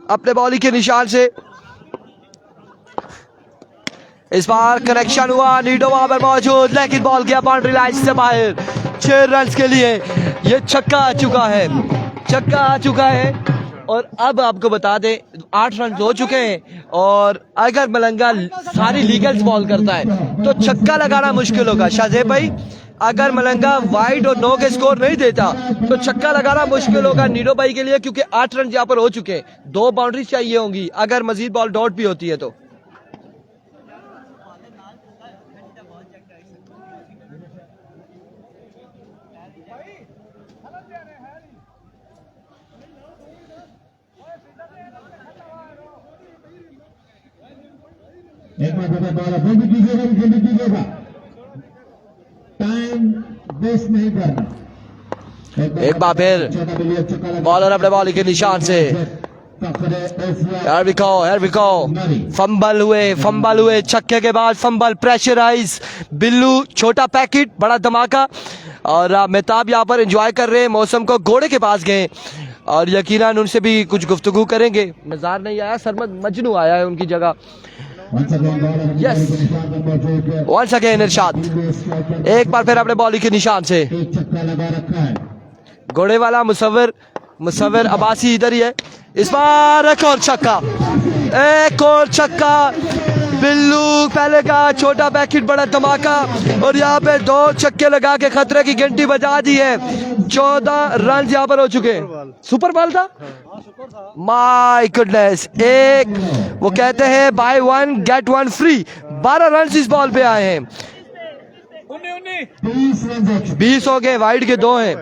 अपने बॉलिंग के निशान से। इस बार कनेक्शन हुआ, नीडो वहां पर मौजूद, लेकिन बॉल गया बाउंड्री लाइन से बाहर। 6 रन के लिए ये छक्का आ चुका है, छक्का आ चुका है। और अब आपको बता दें 8 रन हो चुके हैं और अगर मलंगा सारी लीगल्स बॉल करता है तो छक्का लगाना मुश्किल होगा। शाहजेब भाई, अगर मलंगा वाइड और 9 के स्कोर नहीं देता तो छक्का लगाना मुश्किल होगा नीडो भाई के लिए, क्योंकि 8 रन यहाँ पर हो चुके हैं। 2 बाउंड्री चाहिए होंगी अगर मजीद बॉल डॉट भी होती है तो। एक बार बॉल जल्दी कीजिएगा, जल्दी कीजिएगा, टाइम वेस्ट नहीं करना। एक बार फिर बॉलर अपने बॉलिंग के निशान से। Here we go, here we go. Fumble हुए, छक्के के बाद फंबल, प्रेशराइज। बिल्लू छोटा पैकेट, बड़ा धमाका। और मेहताब यहाँ पर एंजॉय कर रहे हैं मौसम को। घोड़े के पास गए और यकीनन उनसे भी कुछ गुफ्तगू करेंगे। नज़ार नहीं आया, सरमद मजनू आया है उनकी जगह। यस, वंस अगेन इरशाद एक बार फिर अपने बॉलिंग के निशान से। घोड़े वाला मुसव्विर अब्बासी इधर ही है। इस बार एक और छक्का, बिल्लू पहले का छोटा पैकेट बड़ा धमाका और यहाँ पे 2 छक्के लगा के खतरे की घंटी बजा दी है। 14 रन यहाँ पर हो चुके हैं। सुपर बॉल था माय गुडनेस। एक वो कहते हैं बाय 1 गेट 1 फ्री। 12 रन इस बॉल पे आए हैं। 20 हो गए। वाइड के 2 हैं,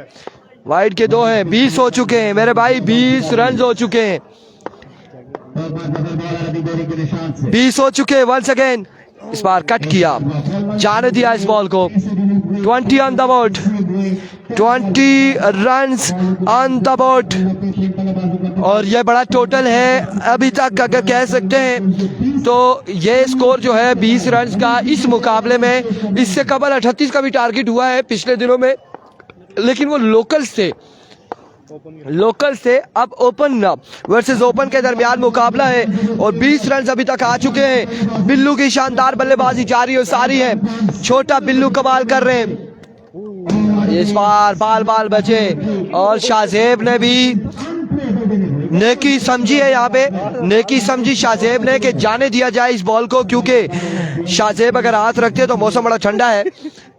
वाइड के 2 हैं। 20 हो चुके हैं मेरे भाई, 20 रन हो चुके हैं, 20 हो चुके हैं। वंस अगेन इस बार कट किया, जाने दिया इस बॉल को। 20 on the board, 20 runs on the board और ये बड़ा टोटल है अभी तक अगर कह सकते हैं तो। ये स्कोर जो है 20 रन का इस मुकाबले में, इससे कबल 38 का भी टारगेट हुआ है पिछले दिनों में, लेकिन वो लोकल्स थे, लोकल्स थे। अब ओपन वर्सेस ओपन के दरमियान मुकाबला है और 20 रन अभी तक आ चुके हैं। बिल्लू की शानदार बल्लेबाजी जारी और सारी है। छोटा बिल्लू कमाल कर रहे हैं। इस बार बाल बाल बचे और शाहजेब ने भी नेकी समझी है, यहाँ पे नेकी समझी शाहजेब ने कि जाने दिया जाए इस बॉल को, क्योंकि शाहजेब अगर हाथ रखते तो मौसम बड़ा ठंडा है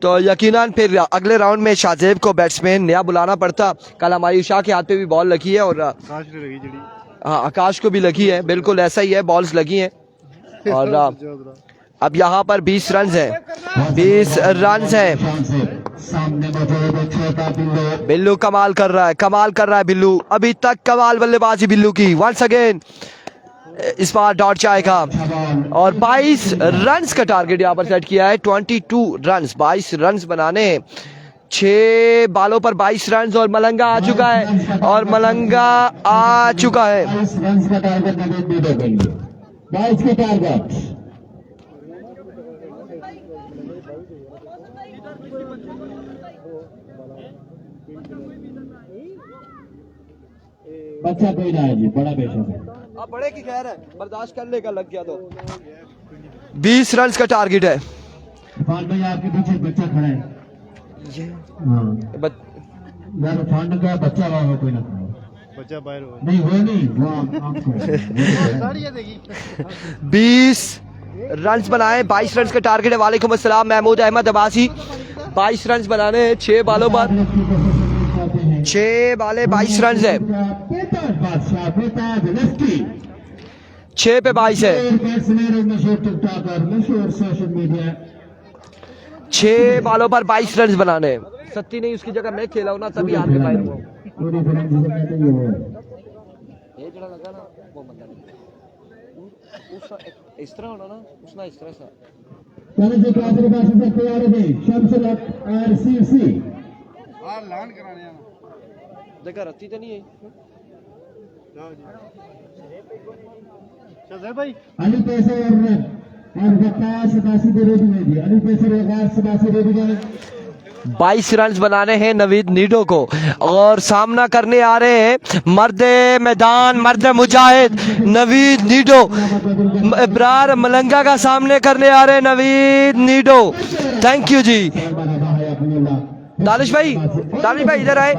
तो यकीनन फिर अगले राउंड में शाहजेब को बैट्समैन नया बुलाना पड़ता। कल हमारी शाह के हाथ पे भी बॉल लगी है और हाँ आकाश को भी लगी है, बिल्कुल ऐसा ही है, बॉल्स लगी हैं। और अब यहाँ पर 20 रन है, 20 रन है। बिल्लू कमाल कर रहा है, कमाल कर रहा है बिल्लू, अभी तक कमाल बल्लेबाजी बिल्लू की। वंस अगेन इस बार डॉट जाएगा और 22 रन का टारगेट यहाँ पर सेट किया है। 22 रन, 22 रन बनाने, 6 बालों पर 22 रन और मलंगा आ चुका है, और मलंगा आ चुका है। 22 का टारगेट। बच्चा कोई ना है जी, बड़ा बेशक है। अब बड़े की खैर है, बर्दाश्त करने का लग गया तो। 20 रन का टारगेट है। इरफान भाई आपके पीछे बच्चा खड़ा है। ये यार इरफान का बच्चा वहाँ कोई ना खड़ा है। बच्चा बाहर हो नहीं वो नहीं, वो आपको 20 रन बनाए, 22 रन का टारगेट है। वालेकुम अस्सलाम महमूद अहमद अब्बासी। 22 रन बनाने हैं, 6 बालों पर 6 बाले 22 रन है, 6 पे 22 है। 6 बालों पर 22 रन बनाने हैं। सत्ती नहीं उसकी जगह मैं खेला हूं ना, तभी हाथ में फायर हुआ। इस तरह होना ना, उसना इस तरह सा देखा रत्ती तो नहीं है। भाई अली पैसे और वकास सदासी दे रेडी में दिया। अली पैसे वकास सदासी रेडी में 22 रन बनाने हैं नवीद नीडो को, और सामना करने आ रहे हैं मर्द मैदान, मर्द मुजाहिद नवीद नीडो। इब्रार मलंगा का सामने करने आ रहे हैं नवीद नीडो। थैंक यू जी। दानिश भाई इधर आए।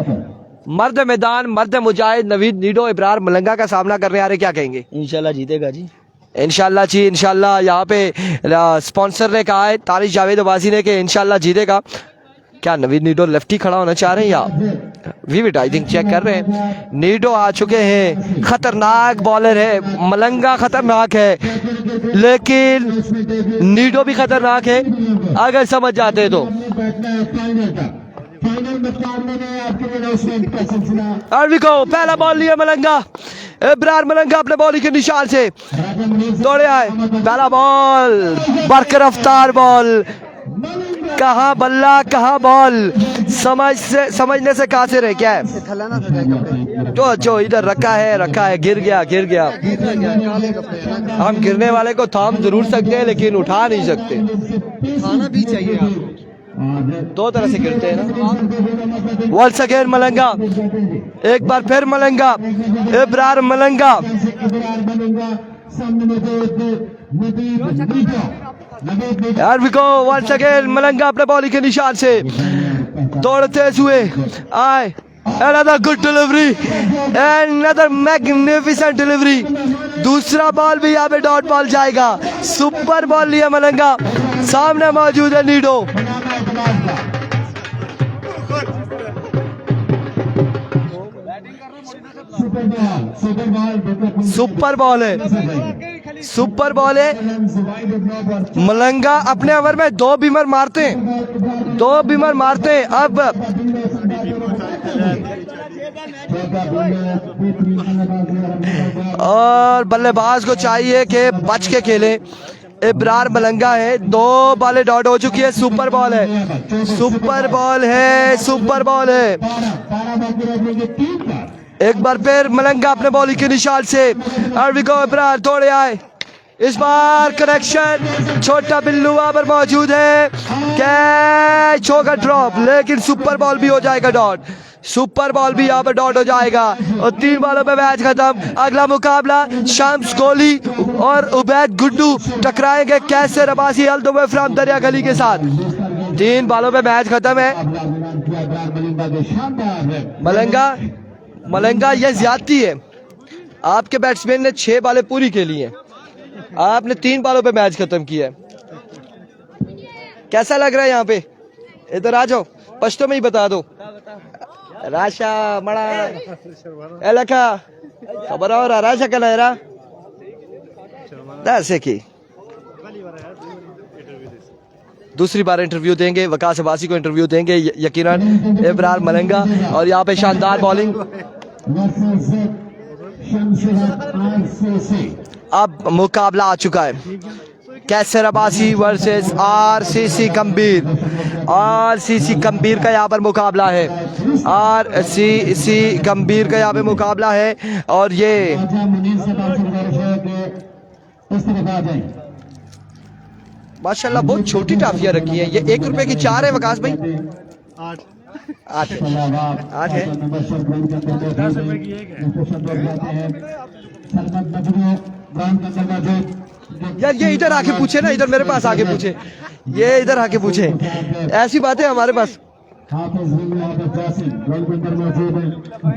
मर्द मैदान, मर्द मुजाहिद नवीद नीडो इब्रार मलंगा का सामना करने आ रहे, क्या कहेंगे? इंशाल्लाह जीतेगा जी, इंशाल्लाह जी, इंशाल्लाह। यहाँ पे स्पॉन्सर ने कहा है तारिश जावेद अब्बासी ने कि इंशाल्लाह जीतेगा। क्या नवीद नीडो लेफ्टी खड़ा होना चाह रहे हैं या विविड आई थिंक चेक कर रहे हैं। नीडो आ चुके हैं, खतरनाक बॉलर है। मलंगा खतरनाक है लेकिन नीडो भी खतरनाक है अगर समझ जाते तो। पहला बॉल लिया मलंगा, इब्रार मलंगा अपने बॉलिंग के निशान से दौड़े आए। पहला बॉल बरकरफ्तार बॉल, कहाँ बल्ला कहाँ बॉल, समझने से कासिर है। क्या है तो जो इधर रखा है गिर गया। हम गिरने वाले को थाम जरूर सकते हैं लेकिन उठा नहीं सकते, खाना भी चाहिए आपको। 2 तरह से गिरते हैं ना। वंस अगेन मलंगा, एक बार फिर मलंगा, इब्रार मलंगा। यार भी को वंस अगेन मलंगा अपने बॉलिंग के निशान से दौड़ते हुए आए। another good delivery, another magnificent delivery. दूसरा बॉल भी यहाँ पे डॉट बॉल जाएगा. सुपर बॉल लिया मलंगा. सामने मौजूद है नीडो. सुपर बॉल है, सुपर बॉल है. मलंगा अपने ओवर में 2 बीमर मारते हैं, 2 बीमर मारते हैं. अब और बल्लेबाज को चाहिए कि बच के खेले. इब्रार मलंगा है. 2 बॉलें डॉट हो चुकी है. सुपर बॉल है, सुपर बॉल है, सुपर बॉल है. एक बार फिर मलंगा अपने बॉलिंग के निशान से. अरविको इब्रार थोड़े आए. इस बार कनेक्शन. छोटा बिल्लू वहां पर मौजूद है. कैच होगा ड्रॉप, लेकिन सुपर बॉल भी हो जाएगा डॉट. सुपर बॉल भी यहाँ पर डॉट हो जाएगा और 3 बॉलों पे मैच खत्म. अगला मुकाबला शम्स कोहली और उबैद गुड्डू टकराएंगे Qaiser Abbasi all the way from Darya Gali के साथ. 3 बॉलों पे मैच खत्म है. मलंगा ये ज्यादती है. आपके बैट्समैन ने 6 बॉलें पूरी खेली हैं, आपने 3 बॉलों पे मैच खत्म किया है. कैसा लग रहा है यहाँ पे? इधर आ जाओ, पश्तो में ही बता दो. राशा मड़ा एलका खबर और राशा का लहरा ऐसे की. दूसरी बार इंटरव्यू देंगे, वकास अब्बासी को इंटरव्यू देंगे यकीनन. इब्रार मलंगा और यहाँ पे शानदार बॉलिंग. अब मुकाबला आ चुका है. कैसर अब्बासी वर्सेस आरसीसी गंभीर. आरसीसी गंभीर का यहाँ पर मुकाबला है. आरसीसी गंभीर का यहाँ पे मुकाबला है. और ये माशाल्लाह बहुत छोटी टाफियां रखी हैं. ये 1 रुपए की 4 है वकास भाई. 8 है. यार ये इधर आके पूछे ना, इधर मेरे पास आके पूछे, ये इधर आके पूछे. ऐसी बातें हमारे पास.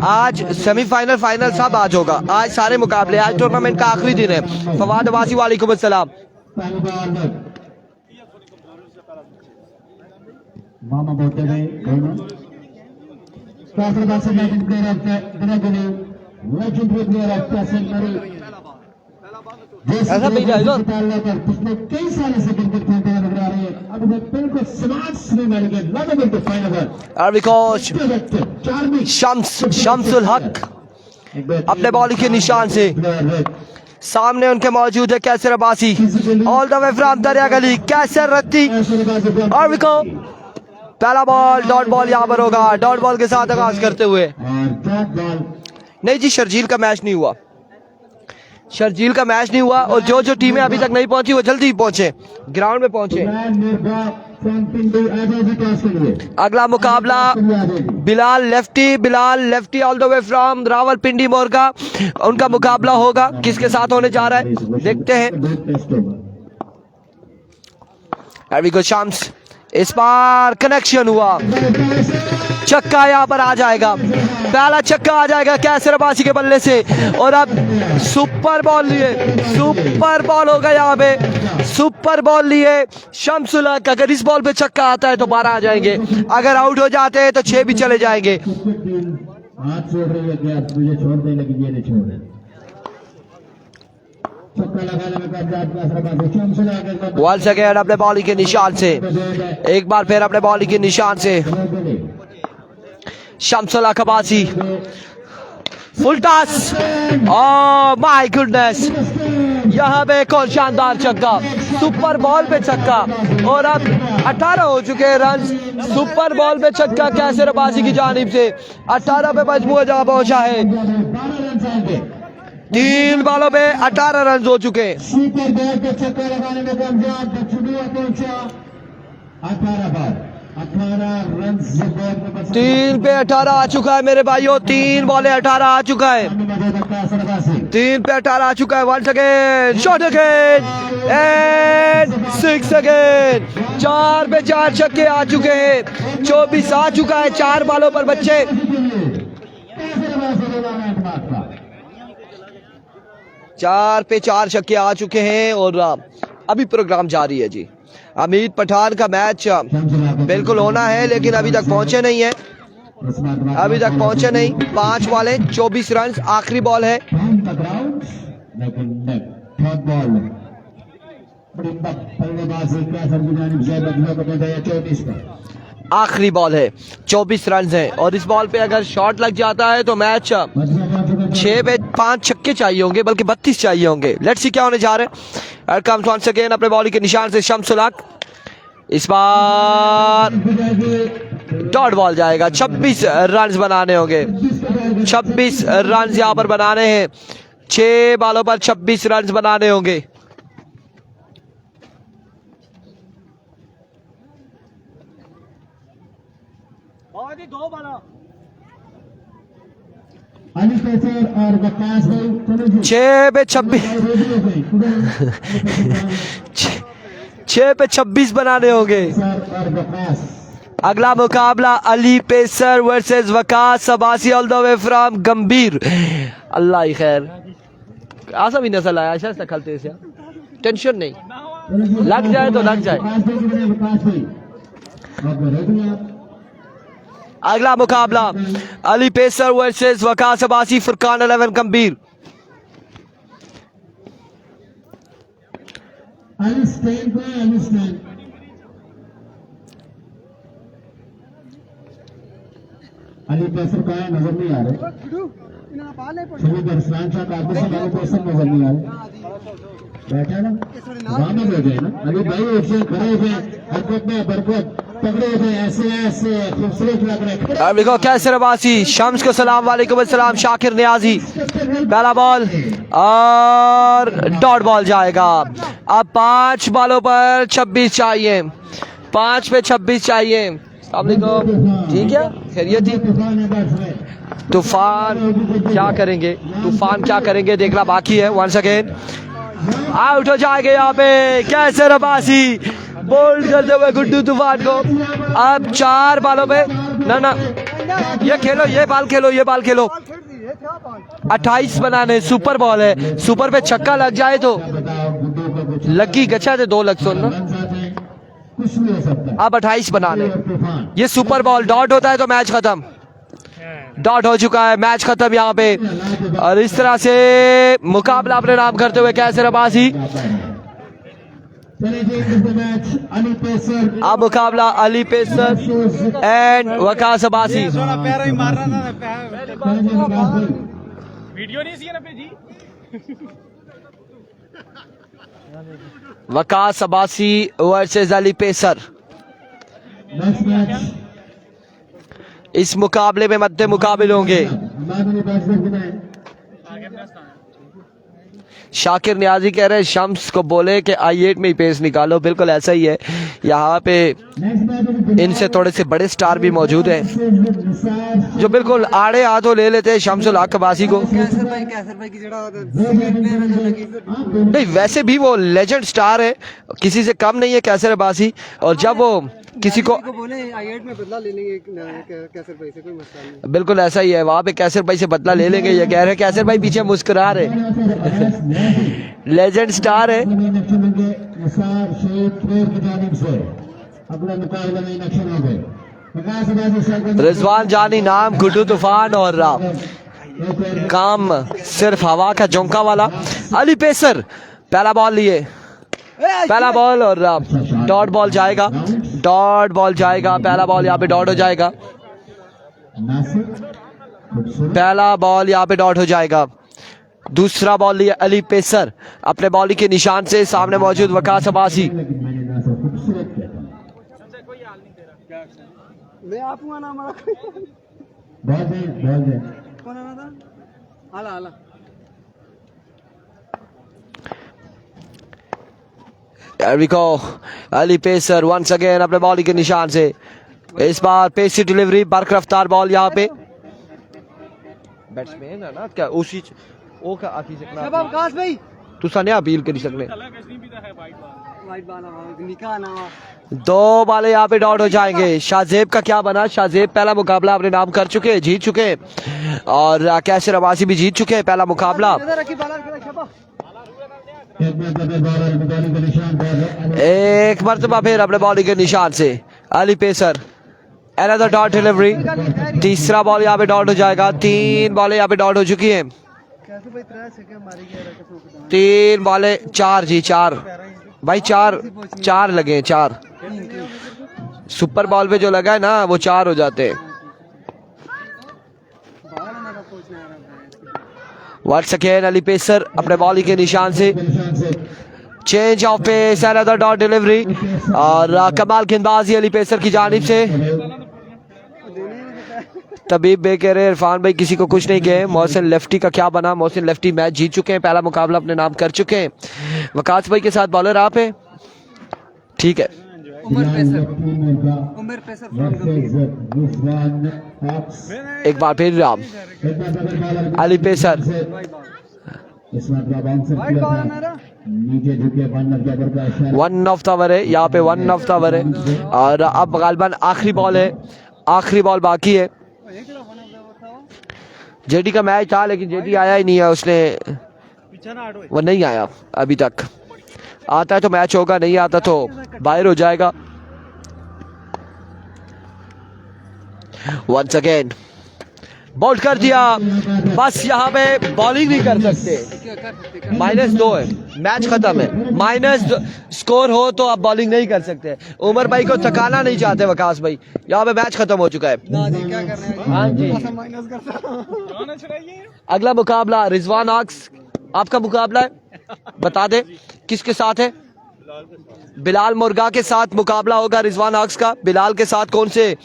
आज सेमीफाइनल फाइनल सब आज होगा. आज सारे मुकाबले, आज टूर्नामेंट का आखिरी दिन है. फवाद अब्बासी वालेकुम अस्सलाम. मामा बोलते ऐसा नहीं जाएगा. पिछले कई सालों से क्रिकेट खेलते हुए नजर आ रहे हैं. अब बिल्कुल स्मार्ट मिल गए. शम्सुल हक अपने बॉलिंग के निशान से. सामने उनके मौजूद है Qaiser Abbasi all the way from Darya Gali. कैसर रत्ती और विको. पहला बॉल डॉट बॉल यहाँ पर होगा. डॉट बॉल के साथ आगाज करते हुए. नहीं जी, शर्जील का मैच नहीं हुआ. शर्जील का मैच नहीं हुआ और जो टीमें अभी तक नहीं पहुंची वो जल्दी पहुंचे, ग्राउंड में पहुंचे. अगला मुकाबला Bilal lefty all the way from Rawalpindi Morga. उनका मुकाबला होगा. किसके साथ होने जा रहा है देखते हैं. अरविको शम्स. इस बार कनेक्शन हुआ. छक्का यहाँ पर आ जाएगा. पहला छक्का आ जाएगा कैसर अब्बासी के बल्ले से. और अब सुपर बॉल लिए, सुपर बॉल होगा यहाँ पे. सुपर बॉल लिए शम्सुल हक. अगर इस बॉल पे छक्का आता है तो 12 आ जाएंगे. अगर आउट हो जाते हैं तो 6 भी चले जाएंगे. वंस अगेन अपने बॉलिंग के निशान से. एक बार फिर अपने बॉलिंग के निशान से शम्सुल हक Abbasi. Full toss. Oh my goodness. यहाँ पे एक और शानदार छक्का. सुपर बॉल पे छक्का. और अब 18 हो चुके हैं रन. सुपर बॉल पे छक्का कैसर अब्बासी की जानिब से. 18 पे मजमूआ जहां पहुंचा है. 3 बॉलों पे 18 रन हो चुके हैं. 3 पे 18 आ चुका है मेरे भाइयों. 3 बॉले 18 आ चुका है. 3 पे 18 आ चुका है. Once again shot again and 6 again. 4 पे 4 छक्के आ चुके हैं. 24 आ चुका है 4 बॉलों पर बच्चे. 4 पे 4 छक्के आ चुके हैं और अभी प्रोग्राम जारी है जी। अमीर पठान का मैच बिल्कुल होना है लेकिन अभी तक पहुंचे नहीं है, अभी तक पहुंचे नहीं। 5 बॉलें 24 रन, आखिरी बॉल है। आखिरी बॉल है, 24 रन है और इस बॉल पे अगर शॉट लग जाता है तो मैच 6 पे 5 छक्के चाहिए होंगे, बल्कि 32 चाहिए होंगे। लेट्स सी क्या होने जा रहे हैं। कम्स वंस अगेन अपने बॉलिंग के निशान से शम्सुल हक। इस बार डॉट बॉल जाएगा। 26 रन बनाने होंगे, 26 रन यहां पर बनाने हैं। 6 बॉलों पर 26 रन बनाने होंगे। अली पेसर और वकास भाई 6 पे 26 6 पे 26 बनाने होंगे। और वकास अगला मुकाबला Ali pacer versus Waqas Abbasi all the way from गंभीर। अल्लाह ही खैर, आसा भी नजर आया शायद खलते से, टेंशन नहीं, लग जाए तो लग जाए। वकास भाई रेडी आप अगला मुकाबला अली पेसर वर्सेस वकास अब्बासी फुरकान 11 गंभीर। अली स्टैंड पे अली स्टैंड अली पेसर का है, नजर नहीं आ रहे। शहीद अरसलान शाह का आपको अली पेसर नजर नहीं आ रहे। बैठा ना वहां में बैठे ना अली भाई, एक से खड़े हुए हरकत में बरकत पकड़े हुए, ऐसे ऐसे खूबसूरत लग रहे। अब देखो कैसर अब्बासी, शम्स को सलाम वालेकुम अस्सलाम, शाकिर नियाजी। पहला बॉल और डॉट बॉल जाएगा। अब 5 बॉलों पर 26 चाहिए, 5 पे 26 चाहिए। ठीक है, खैरियत थी। तूफान क्या करेंगे, तूफान क्या करेंगे देखना बाकी है। वंस अगेन आउट हो जाएंगे यहाँ पे कैसर अब्बासी, बोल्ड करते हुए गुड्डू तूफान को। अब 4 बॉलों पे ना ये खेलो, ये बॉल खेलो, ये बॉल खेलो। 28 बनाने, सुपर बॉल है, सुपर पे छक्का लग जाए तो लगी गच्छा थे 2 लग सुन। कुछ भी हो सकता है। अब 28 बनाने, ये सुपर बॉल डॉट होता है तो मैच खत्म। डॉट हो चुका है, मैच खत्म यहाँ पे। और इस तरह से मुकाबला अपने नाम करते हुए कैसर अब्बासी। अब मुकाबला Ali pacer and Waqas Abbasi. Waqas Abbasi versus Ali pacer. इस मुकाबले में मध्य मुकाबले होंगे। शाकिर नियाजी कह रहे हैं शम्स को बोले कि I8 में ही पेस निकालो। बिल्कुल ऐसा ही है, यहाँ पे इनसे थोड़े से बड़े स्टार भी मौजूद हैं जो बिल्कुल आड़े हाथों ले लेते हैं शम्सुल हक अब्बासी को। नहीं, वैसे भी वो लेजेंड स्टार है, किसी से कम नहीं है कैसर अब्बासी। और जब वो किसी को बोले I8 में बदला ले लेंगे कैसर भाई से, कोई मसला नहीं। बिल्कुल ऐसा ही है, वहां पे कैसर भाई से बदला ले लेंगे। ये कह रहे हैं कैसर भाई पीछे मुस्कुरा रहे, लेजेंड स्टार है। रिजवान जानी नाम, गुड्डू तूफान और काम सिर्फ हवा का झोंका वाला। अली पेसर पहला बॉल लिए, पहला बॉल और डॉट बॉल जाएगा, डॉट बॉल जाएगा। पहला बॉल यहाँ पे डॉट हो जाएगा, पहला बॉल यहाँ पे डॉट हो जाएगा। दूसरा बॉल लिया अली पेसर अपने बॉलिंग के निशान से, सामने मौजूद वकास अब्बासी। मैं आपको ना हमारा कौन आना था? आला आला There we go. Ali pacer once again अपने बॉलिंग के निशान से। इस बार पेसी डिलीवरी, बर्क रफ्तार बॉल यहाँ पे। बैट्समैन है ना क्या उसी ओ का आखी सकना शबाब काश भाई तू सने अपील करी सकने दो बाले यहाँ पे डॉट हो जाएंगे। शाहजेब का क्या बना? शाहजेब पहला मुकाबला अपने नाम कर चुके हैं, जीत चुके हैं, और कैसर अब्बासी भी जीत चुके हैं पहला मुकाबला। एक मरतबा फिर अपने बॉलिंग के निशान से Ali pacer, another dot delivery, तीसरा बॉल यहाँ पे डॉट हो जाएगा। 3 बॉलें यहाँ पे डॉट हो चुकी हैं, 3 बॉलें 4 जी 4 भाई, 4 लगे, 4 सुपर बॉल पे जो लगा है ना वो 4 हो जाते हैं। वंस अगेन अली पेसर अपने बॉलिंग के निशान से, change of pace, another dot delivery, और कमाल गेंदबाजी अली पेसर की जानिब से। तबीब बे कह रहे इरफान भाई किसी को कुछ नहीं कहे। मोहसिन लेफ्टी का क्या बना? मोहसिन लेफ्टी मैच जीत चुके हैं, पहला मुकाबला अपने नाम कर चुके हैं। वकास भाई के साथ बॉलर आप हैं, ठीक है। एक बार फिर Ram Ali pacer, one of the over है यहाँ पे, 1 ऑफ द ओवर है, और अब गालिबन आखिरी बॉल है, आखिरी बॉल बाकी है। जेडी का मैच था लेकिन जेडी आया ही नहीं है, उसने वो नहीं आया अभी तक। आता है तो मैच होगा, नहीं आता तो बाहर हो जाएगा। वंस अगेन बॉल कर दिया, बस यहाँ पे बॉलिंग नहीं कर सकते। -2 है, मैच खत्म है। माइनस स्कोर हो तो आप बॉलिंग नहीं कर सकते। उमर भाई को थकाना नहीं चाहते वकास भाई, यहाँ पे मैच खत्म हो चुका है। हाँ जी, अगला मुकाबला रिजवान आक्स, आपका मुकाबला है, बता दे किसके साथ है? बिलाल मुर्गा के साथ मुकाबला होगा रिजवान आक्स का। बिलाल के साथ कौन से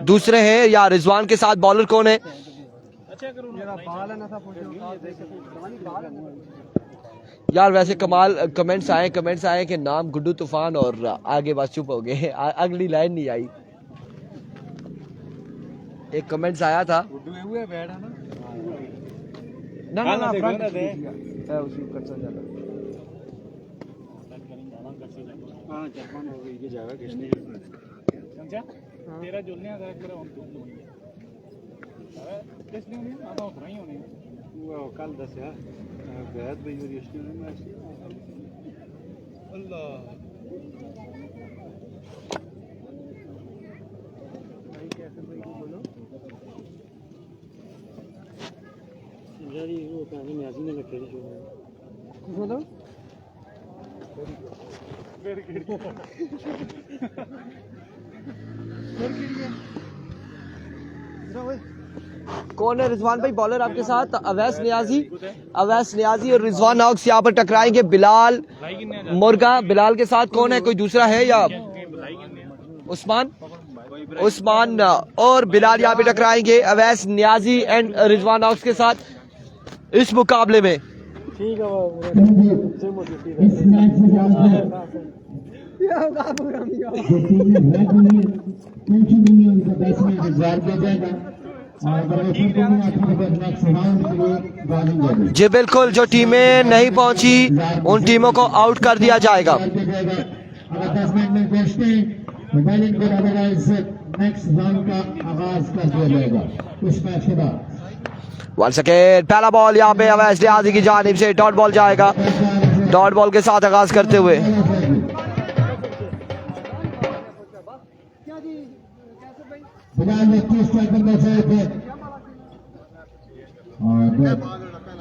दूसरे हैं, या रिजवान के साथ बॉलर कौन है? यार वैसे कमाल कमेंट्स आए कि नाम गुड्डू तूफान, और आगे बस चुप हो गए, अगली लाइन नहीं आई। एक कमेंट्स आया था ना तेरा जुलने आ कर हम तुम किसने नहीं आता उतना ही होने वो कल दसया बेहद भाई और इसने मैच अल्लाह भाई कैसे भाई बोलो यारी वो कहानी में आजी ने लगे जो बोलो कौन है रिजवान भाई बॉलर आपके साथ? अवैस नियाजी और रिजवान आक्स यहाँ पर टकराएंगे। बिलाल मुर्गा, बिलाल के साथ कौन है, कोई दूसरा है या उस्मान और बिलाल यहाँ पे टकराएंगे अवैस नियाजी एंड रिजवान आक्स के साथ इस मुकाबले में। ठीक है जी बिल्कुल, जो टीमें नहीं पहुंची उन टीमों को आउट कर दिया जाएगा। वंस अगेन पहला बॉल यहाँ पे अवैस नियाजी की जानिब से डॉट बॉल जाएगा। डॉट बॉल के साथ आगाज करते हुए बिलाल ने 30 स्ट्राइक पर बचाए थे, और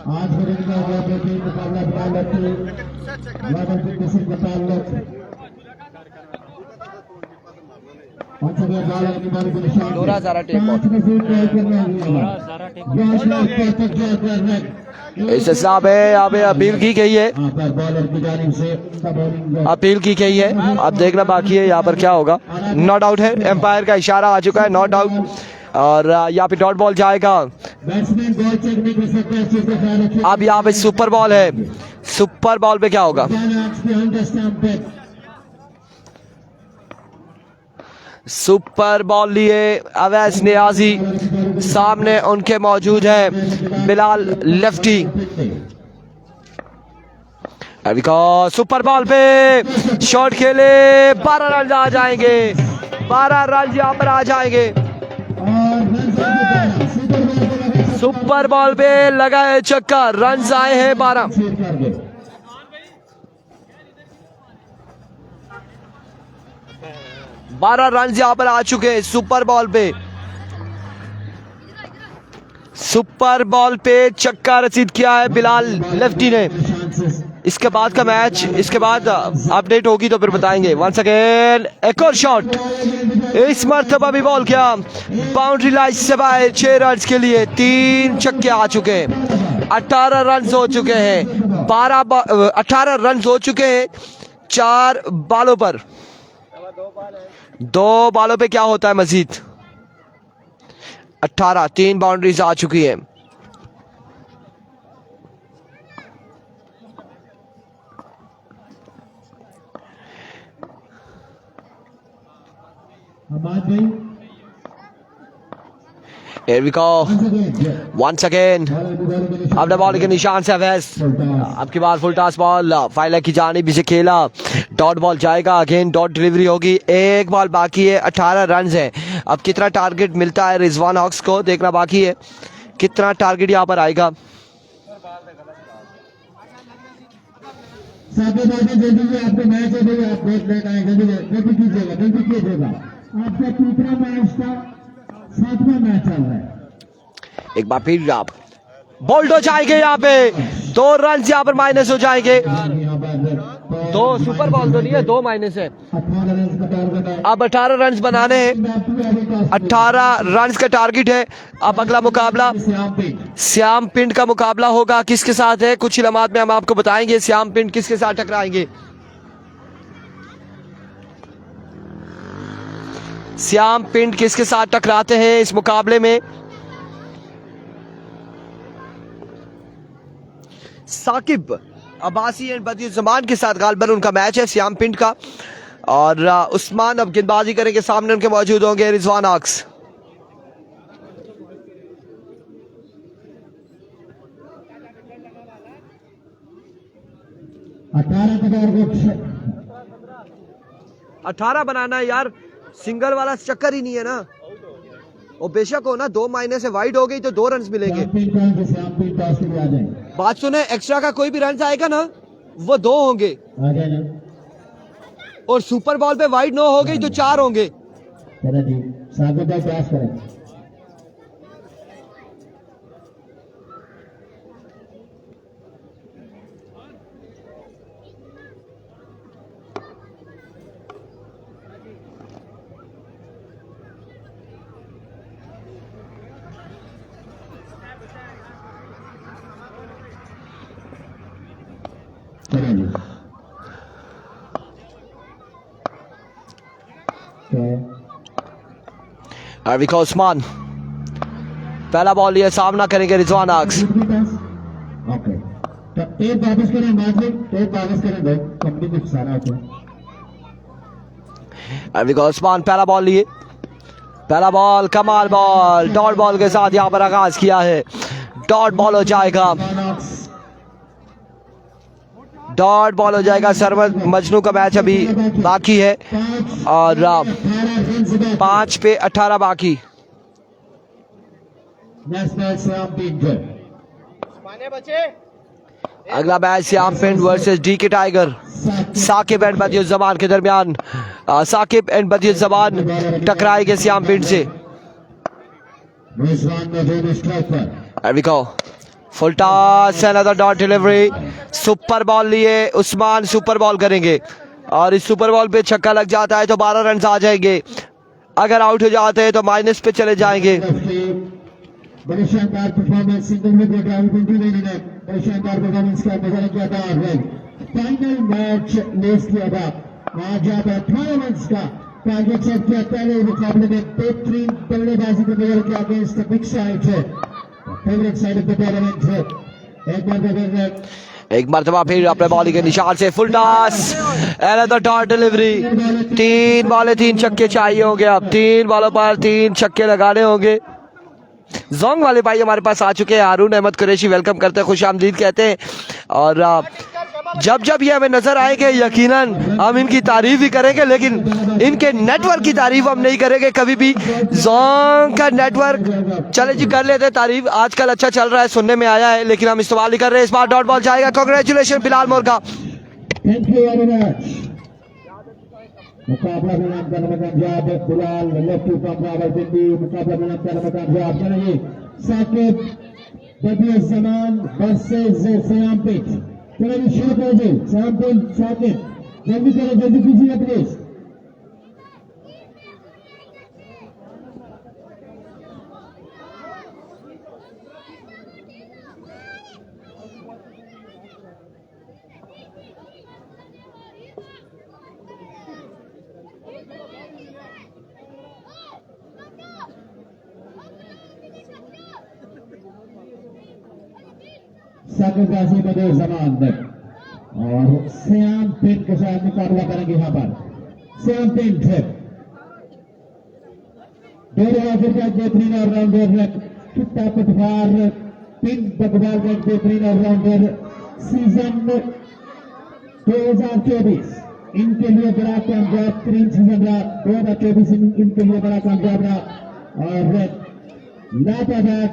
आज के दिन का बेहतरीन मुकाबला बिलाल की किसी का ताल्लुक दोरा सारा इस हिसाब है यहाँ पे अपील की गई है, अपील की गई है। अब देखना बाकी है यहाँ पर क्या होगा। नॉट आउट है, एम्पायर का इशारा आ चुका है, नॉट आउट, और यहाँ पे डॉट बॉल जाएगा। अब यहाँ पे सुपर बॉल है, सुपर बॉल पे क्या होगा? सुपर बॉल लिए अवैस नियाजी, सामने उनके मौजूद है बिलाल लेफ्टी। अभी सुपर बॉल पे शॉट खेले, 12 रन आ जाएंगे, 12 रन यहाँ पर आ जाएंगे। सुपर बॉल पे लगा है छक्का, रन आए हैं 12। 12 रन यहाँ पर आ चुके हैं सुपर बॉल पे। सुपर बॉल पे छक्का रसीद किया है बिलाल लेफ्टी ने। इसके बाद का मैच, इसके बाद अपडेट होगी तो फिर बताएंगे। वंस अगेन एक और शॉट, इस मरतबा भी बॉल किया, बाउंड्री लाइन से बाहर, 6 रन के लिए 3 छक्के आ चुके हैं। 18 रन हो चुके हैं, 18 रन हो चुके हैं 4 बालों पर। 2 बालों पे क्या होता है मजीद? 18, 3 बाउंड्रीज आ चुकी है। Here we go. Once again. अब द बॉल के निशान से अवैस। अब की बार फुल टॉस बॉल फाइलर की जानिब से खेला, डॉट बॉल जाएगा, अगेन डॉट डिलीवरी होगी। एक बॉल बाकी है, 18 रन है। अब कितना टारगेट मिलता है रिजवान हॉक्स को, देखना बाकी है कितना टारगेट यहाँ पर आएगा। आपको मैच है भाई, आप देख लेना है, जल्दी कीजिएगा, जल्दी कीजिएगा। आपका तीसरा मैच का 7वां मैच चल रहा है। एक बार फिर आप बोल्ड हो जाएंगे यहाँ पे, 2 रन यहाँ पर माइनस हो जाएंगे। 2 सुपर बॉल तो नहीं है, 2 माइनस है। अब 18 रन बनाने हैं, 18 रन का टारगेट है। अब अगला मुकाबला श्याम पिंड का मुकाबला होगा, किसके साथ है कुछ इलामात में हम आपको बताएंगे। श्याम पिंड किसके साथ टकराएंगे, श्याम पिंड किसके साथ टकराते हैं इस मुकाबले में। साकिब अब्बासी एंड बदियुज्जमान के साथ गालबन उनका मैच है श्याम पिंड का। और उस्मान अब गेंदबाजी करेंगे, सामने उनके मौजूद होंगे रिजवान हॉक्स। अठारह बनाना है यार, सिंगल वाला चक्कर ही नहीं है ना। और बेशक हो ना, 2 माइनस से वाइड हो गई तो 2 रन मिलेंगे। बात सुने, एक्स्ट्रा का कोई भी रन आएगा ना वो 2 होंगे, और सुपर बॉल पे वाइड 9 हो गई तो 4 होंगे। अरविका उस्मान पहला बॉल लिए, सामना करेंगे रिजवान हॉक्स। अरविका उस्मान पहला बॉल लिए, पहला बॉल कमाल बॉल, डॉट बॉल के साथ यहाँ पर आगाज किया है। डॉट बॉल हो जाएगा, डॉट बॉल हो जाएगा। सरमद मजनू का मैच अभी बाकी है और 5 पे 18 बाकी। अगला मैच श्याम पिंड वर्सेस डी के टाइगर, साकिब एंड बदियुज्जमान के दरमियान। साकिब एंड बदियुज्जमान टकराएंगे श्याम पिंड से। Full toss, another dot delivery, super ball लिए, उस्मान सुपर बॉल करेंगे और इस सुपर बॉल पे छक्का लग जाता है तो 12 रन आ जाएंगे। अगर आउट हो जाते हैं तो माइनस पे चले जाएंगे। बड़े शानदार परफॉर्मेंस, सिंगल विकेट बड़े शानदार परफॉर्मेंस का नजारा किया था। फाइनल मैच लेस किया था आज, आप 18 रन का टारगेट सेट किया। पहले मुकाबले में बेहतरीन बल्लेबाजी को नजर किया अगेंस्ट द बिग साइड है, favourite side of the tournament है। एक मरतबा फिर अपने बॉलिंग के निशान से full toss, another dot delivery. 3 बॉलें 3 छक्के चाहिए होंगे। अब 3 बॉलों पर 3 छक्के लगाने होंगे। जोंग वाले भाई हमारे पास आ चुके हैं, हारून अहमद कुरैशी वेलकम करते हैं, खुश आमदीद कहते हैं। और जब जब ये हमें नजर आएंगे यकीनन हम इनकी तारीफ ही करेंगे, लेकिन इनके नेटवर्क की तारीफ हम नहीं करेंगे कभी भी। जोंग का नेटवर्क चले जी कर लेते तारीफ, आजकल अच्छा चल रहा है, सुनने में आया है, लेकिन हम इस्तेमाल नहीं कर रहे। इस बार डॉट बॉल जाएगा। Congratulation Bilal Morga. Thank you very much. मुकाबला में कामयाब बिलाल लेफ्टी मुकाबला में कामयाब चलेंगे। साकिब बदिया जमान वर्सेस सयाम पिट। चलिए शुरू करिए। सयाम पिट साकिब जल्दी करें, जल्दी कीजिए प्लीज। साकिब गाजी बदे जमान तक और श्याम पिंड के साथ मुकाबला करेंगे। यहाँ पर श्याम पिंड है का बेहतरीन ऑलराउंडर, कितना पटवार पिंड बकवाल का बेहतरीन ऑलराउंडर। सीजन 2024 इनके लिए बड़ा कामयाब तरीन सीजन रहा। 2024 इनके लिए बड़ा कामयाब रहा और लातादार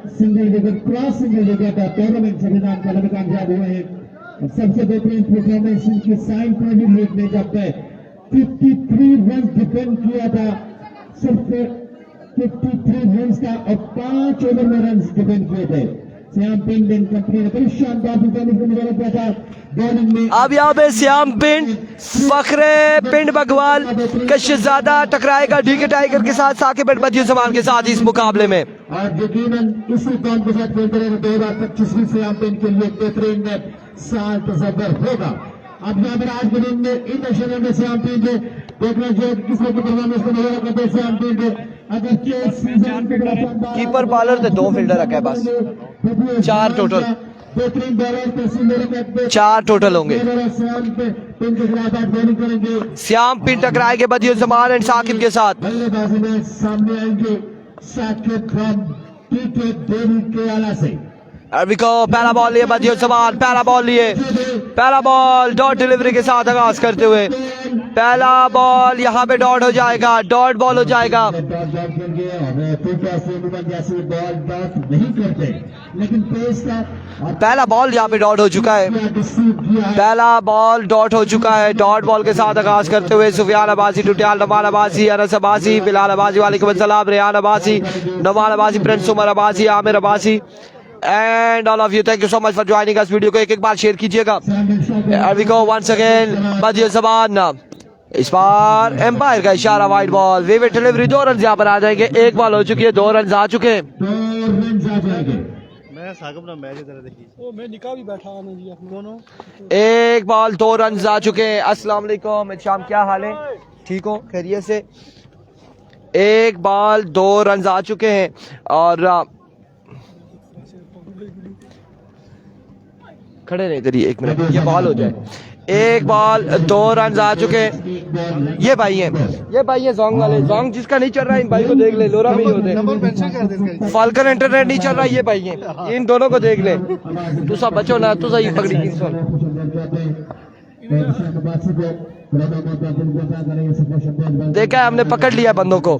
single wicket cross single wicket का टूर्नामेंट संविधान करने में कामयाब हुए हैं। और सबसे बेहतरीन परफॉर्मेंस इनकी साइन प्रीमियर लीग में जब 53 रन डिफेंड किया था, सिर्फ 53 रन का और 5 ओवर में रन डिफेंड किए थे। श्याम पिंड इन कंपनी ने बड़ी शानदार परफॉर्मेंस मुजाहरा किया था बॉलिंग में। अब यहाँ पे श्याम पिंड फखरे पिंड बगवाल का शहजादा टकराएगा डीके टाइगर के साथ, साकिब बदिया जमान के साथ इस मुकाबले में। और यकीनन इसी कौन के साथ खेलते रहे 2025 श्याम पिंड के लिए बेहतरीन साल तस्वर होगा। अब यहाँ पर आज के दिन में इन दर्शकों में श्याम पिंड देखना चाहिए किस तरह की परफॉर्मेंस को नजर करते हैं। श्याम पिंड अगर कीपर बॉलर थे, 2 फील्डर रखे बस, 4 टोटल, बेहतरीन बॉलर 4 टोटल होंगे। श्याम पिंड टकराएंगे बदिया जमान एंड साकिब के साथ। बल्लेबाजी में सामने आएंगे साकिब फ्रॉम टीके डेली केराला से। पहला बॉल लिए बदिया जमान, पहला बॉल लिए, पहला बॉल डॉट डिलीवरी के साथ आगाज करते हुए पहला बॉल यहाँ पे डॉट हो जाएगा, डॉट बॉल हो जाएगा। पहला बॉल यहाँ पे डॉट हो चुका है, पहला बॉल डॉट हो चुका है। डॉट बॉल के साथ आगाज करते हुए सुफियान अब्बासी, टुटियाल नमान अब्बासी, अनस अब्बासी, बिलाल अब्बासी, वालेकुम अस्सलाम, Rehan Abbasi, Nawan Abbasi, prince Umar Abbasi, Amir Abbasi and all of you, thank you so much for joining us. Video को एक बार शेयर कीजिएगा। We go once again Badia Zaman. इस बार एम्पायर का इशारा, wide ball, vivid delivery, 2 run यहाँ पर आ जाएंगे। 1 बॉल हो चुकी है, 2 रन आ चुके हैं। मैं साकिब ना मैच तरह देखी ओ मैं निकाह भी बैठा आना जी आप दोनों। 1 बॉल 2 रन आ चुके हैं। अस्सलाम वालेकुम शाम, क्या हाल है? ठीक हो, खैरियत से? 1 बॉल 2 रन आ चुके हैं और खड़े नहीं इधर, 1 मिनट, ये बॉल हो जाए। 1 बॉल 2 रन आ चुके हैं। ये भाई है जोंग वाले, जोंग जिसका नहीं चल रहा है इन भाई को देख ले, लोरा भी होते, फाल्कन इंटरनेट नहीं चल रहा, ये भाई है, इन दोनों को देख ले। तू सब बचो ना, तू सही पकड़ी देखा है हमने, पकड़ लिया बंदों को।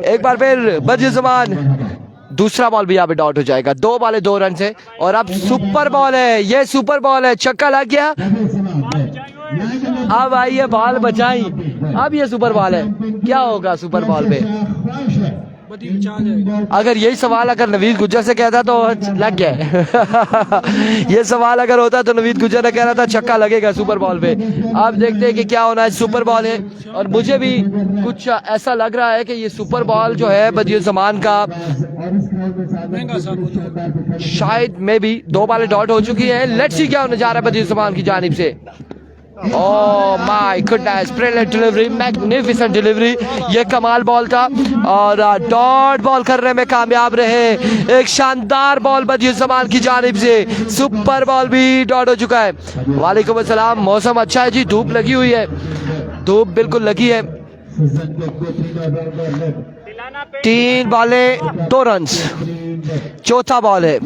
एक बार फिर बदिया जमान, दूसरा बॉल भी यहाँ पे डॉट हो जाएगा। 2 बॉल 2 रन से और अब सुपर बॉल है, ये सुपर बॉल है, छक्का लग गया। अब आइए बॉल बचाई, अब ये सुपर बॉल है, क्या होगा सुपर बॉल पे? अगर यही सवाल अगर नवीद गुज्जर से कहता तो लग गया ये सवाल अगर होता तो नवीद गुज्जर ने कह रहा था छक्का लगेगा सुपर बॉल पे। अब देखते हैं कि क्या होना है। सुपर बॉल है और मुझे भी कुछ ऐसा लग रहा है कि ये सुपर बॉल जो है बदिया जमान का शायद में भी 2 बॉलें डॉट हो चुकी हैं। लेट्स सी क्या होने जा रहा है बदिया जमान की जानिब से। Oh my goodness, brilliant delivery, magnificent delivery, ये कमाल बॉल था और डॉट बॉल करने में कामयाब रहे। एक शानदार बॉल बदिया जमान की जानिब से, सुपर बॉल भी डॉट हो चुका है। वालेकुम अस्सलाम, मौसम अच्छा है जी, धूप लगी हुई है, धूप बिल्कुल लगी है। 3 बॉलें 2 रन, चौथा बॉल है।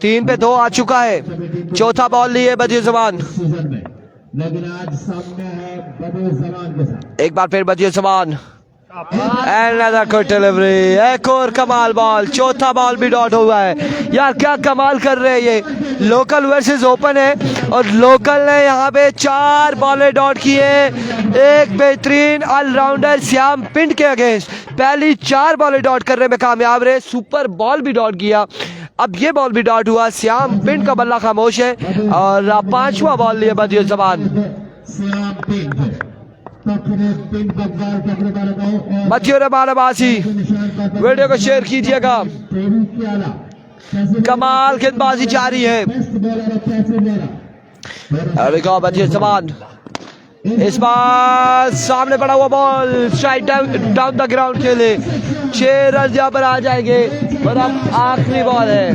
3 पे 2 आ चुका है। चौथा बॉल लिए बदिर जमान, लेकिन आज सामने है बदर जमान के साथ। एक बार फिर बदिर जमान, Another good delivery, एक और कमाल बॉल। चौथा बॉल भी डॉट हुआ है। यार क्या कमाल कर रहे हैं ये। लोकल वर्सेस ओपन है और लोकल ने यहाँ पे 4 बॉलें डॉट की है। एक बेहतरीन ऑलराउंडर श्याम पिंड के अगेंस्ट पहली 4 बॉलें डॉट करने में कामयाब रहे। सुपर बॉल भी डॉट किया, अब ये बॉल भी डॉट हुआ। श्याम पिंड का बल्ला खामोश है और 5वां बॉल लिए बदिर जमान। बच्चियों ने बाराबासी, वीडियो को शेयर कीजिएगा। कमाल गेंदबाजी जारी है। बदिर जमान इस बार सामने पड़ा हुआ ball strike down the ground के लिए 6 रन यहाँ पर आ जाएंगे। और अब आखिरी बॉल है,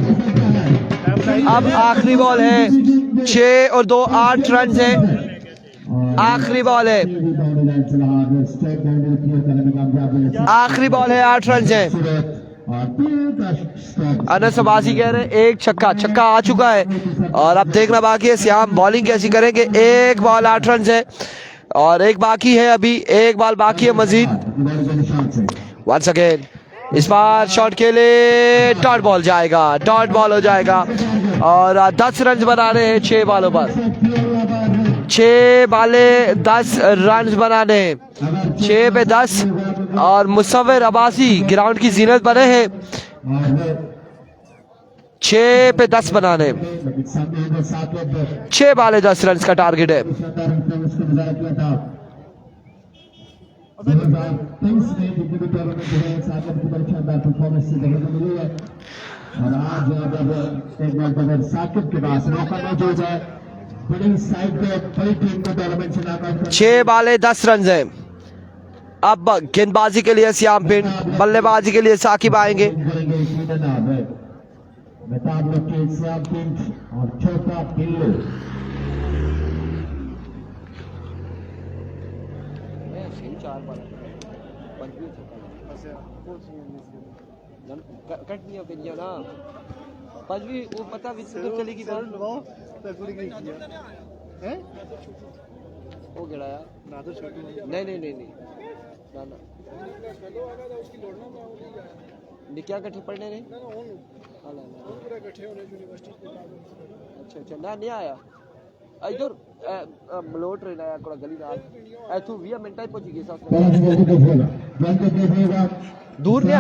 अब आखिरी बॉल है। 6 और 2 8 रन है। आखिरी बॉल है, आखिरी बॉल है, 8 रन है। अनस अब्बासी कह रहे हैं एक छक्का, छक्का आ चुका है और अब देखना बाकी है श्याम बॉलिंग कैसी करेंगे। एक बॉल 8 रन है और एक बाकी है, अभी एक बॉल बाकी है मजीद। वंस अगेन इस बार शॉट के लिए डॉट बॉल जाएगा, डॉट बॉल हो जाएगा और 10 रन बनाने हैं 6 बॉलों पर। 6 बाले 10 रन बनाने, 6 पे 10 और मुसव्विर अब्बासी ग्राउंड की जीनत बने हैं। 6 पे 10 बनाने, 6 बाले 10 रन का टारगेट है। और आज साकिब के पास मौका मौजूद है बड़ी साइड पे बड़ी टीम को टूर्नामेंट से नाकाम। 6 बाले 10 रन है। अब गेंदबाजी के लिए श्याम पिंड, बल्लेबाजी के लिए साकिब आएंगे। श्याम पिंड और छोटा पिल्लू। कट नहीं हो गया ना पांचवी, वो पता विस्तर चलेगी बॉल हैं हो गया यार ना तो छोटी नहीं नहीं नहीं नहीं ना ना निक्या कट्ठे पढ़ने ने पूरा इकट्ठे होने यूनिवर्सिटी। अच्छा अच्छा ना नहीं आया इधर मलोट रहना है कोड़ा गली नाल ऐथू 20 मिनट ही पहुंच गए साथ दूर गया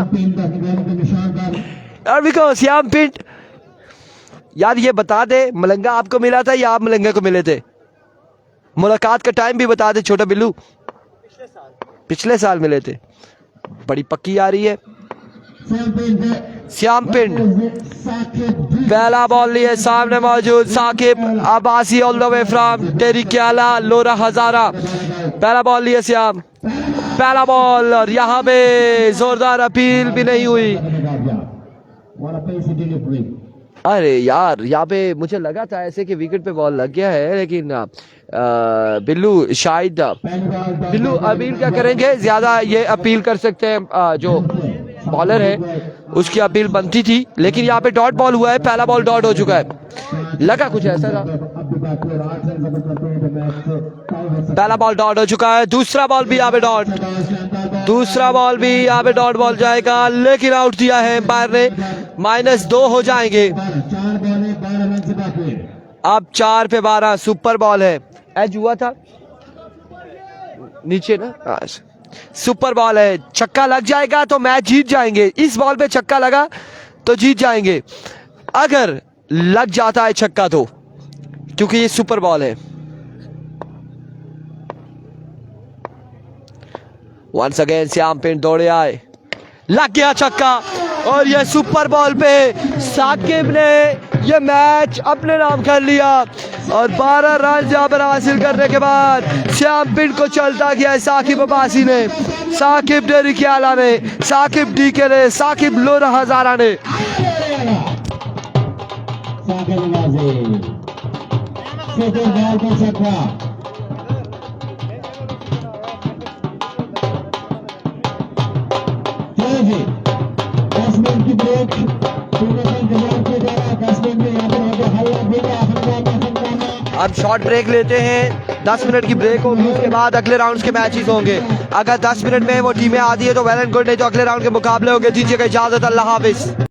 यार। बिकॉज श्याम पिंड यार ये बता दे मलंगा आपको मिला था या आप मलंगा को मिले थे? मुलाकात का टाइम भी बता दे छोटा बिल्लू। पिछले साल मिले थे। बड़ी पक्की आ रही है। श्याम पिंड पहला बॉल लिए, सामने मौजूद Saqib Abbasi all the way from टेरिक्याला लोरा हजारा। पहला बॉल लिए श्याम, पहला बॉल और यहाँ पे जोरदार अपील भी नहीं हुई। अरे यार यहाँ पे मुझे लगा था ऐसे कि विकेट पे बॉल लग गया है, लेकिन बिल्लू शायद बिल्लू अपील क्या करेंगे, ज्यादा ये अपील कर सकते हैं जो बॉलर है उसकी अपील बनती थी, लेकिन यहाँ पे डॉट बॉल हुआ है। पहला बॉल डॉट हो चुका है, लगा कुछ ऐसा था। पहला बॉल डॉट हो चुका है, दूसरा बॉल भी यहाँ पे डॉट, दूसरा बॉल भी यहाँ पे डॉट बॉल जाएगा, लेकिन आउट दिया है एम्पायर ने। -2 हो जाएंगे। अब 4 पे 12 सुपर बॉल है। एज हुआ था नीचे ना, सुपर बॉल है। छक्का लग जाएगा तो मैच जीत जाएंगे। इस बॉल पे छक्का लगा तो जीत जाएंगे, अगर लग जाता है छक्का तो, क्योंकि ये सुपर बॉल है। वंस अगेन श्याम पिंड दौड़े आए, लग गया छक्का और ये सुपर बॉल पे साकिब ने ये मैच अपने नाम कर लिया और 12 रन यहाँ पर हासिल करने के बाद श्याम पिंड को चलता गया साकिब अब्बासी ने, साकिब टेरिक्याला ने, साकिब डीके ने, साकिब लोरा हजारा ने। जी 10 मिनट की ब्रेक। हम शॉर्ट ब्रेक लेते हैं, 10 मिनट की ब्रेक होगी, उसके बाद अगले राउंड्स के मैचेस होंगे। अगर 10 मिनट में वो टीमें आती है तो वेल एंड गुड, नहीं तो अगले राउंड के मुकाबले होंगे। दीजिएगा इजाजत, अल्लाह हाफिज।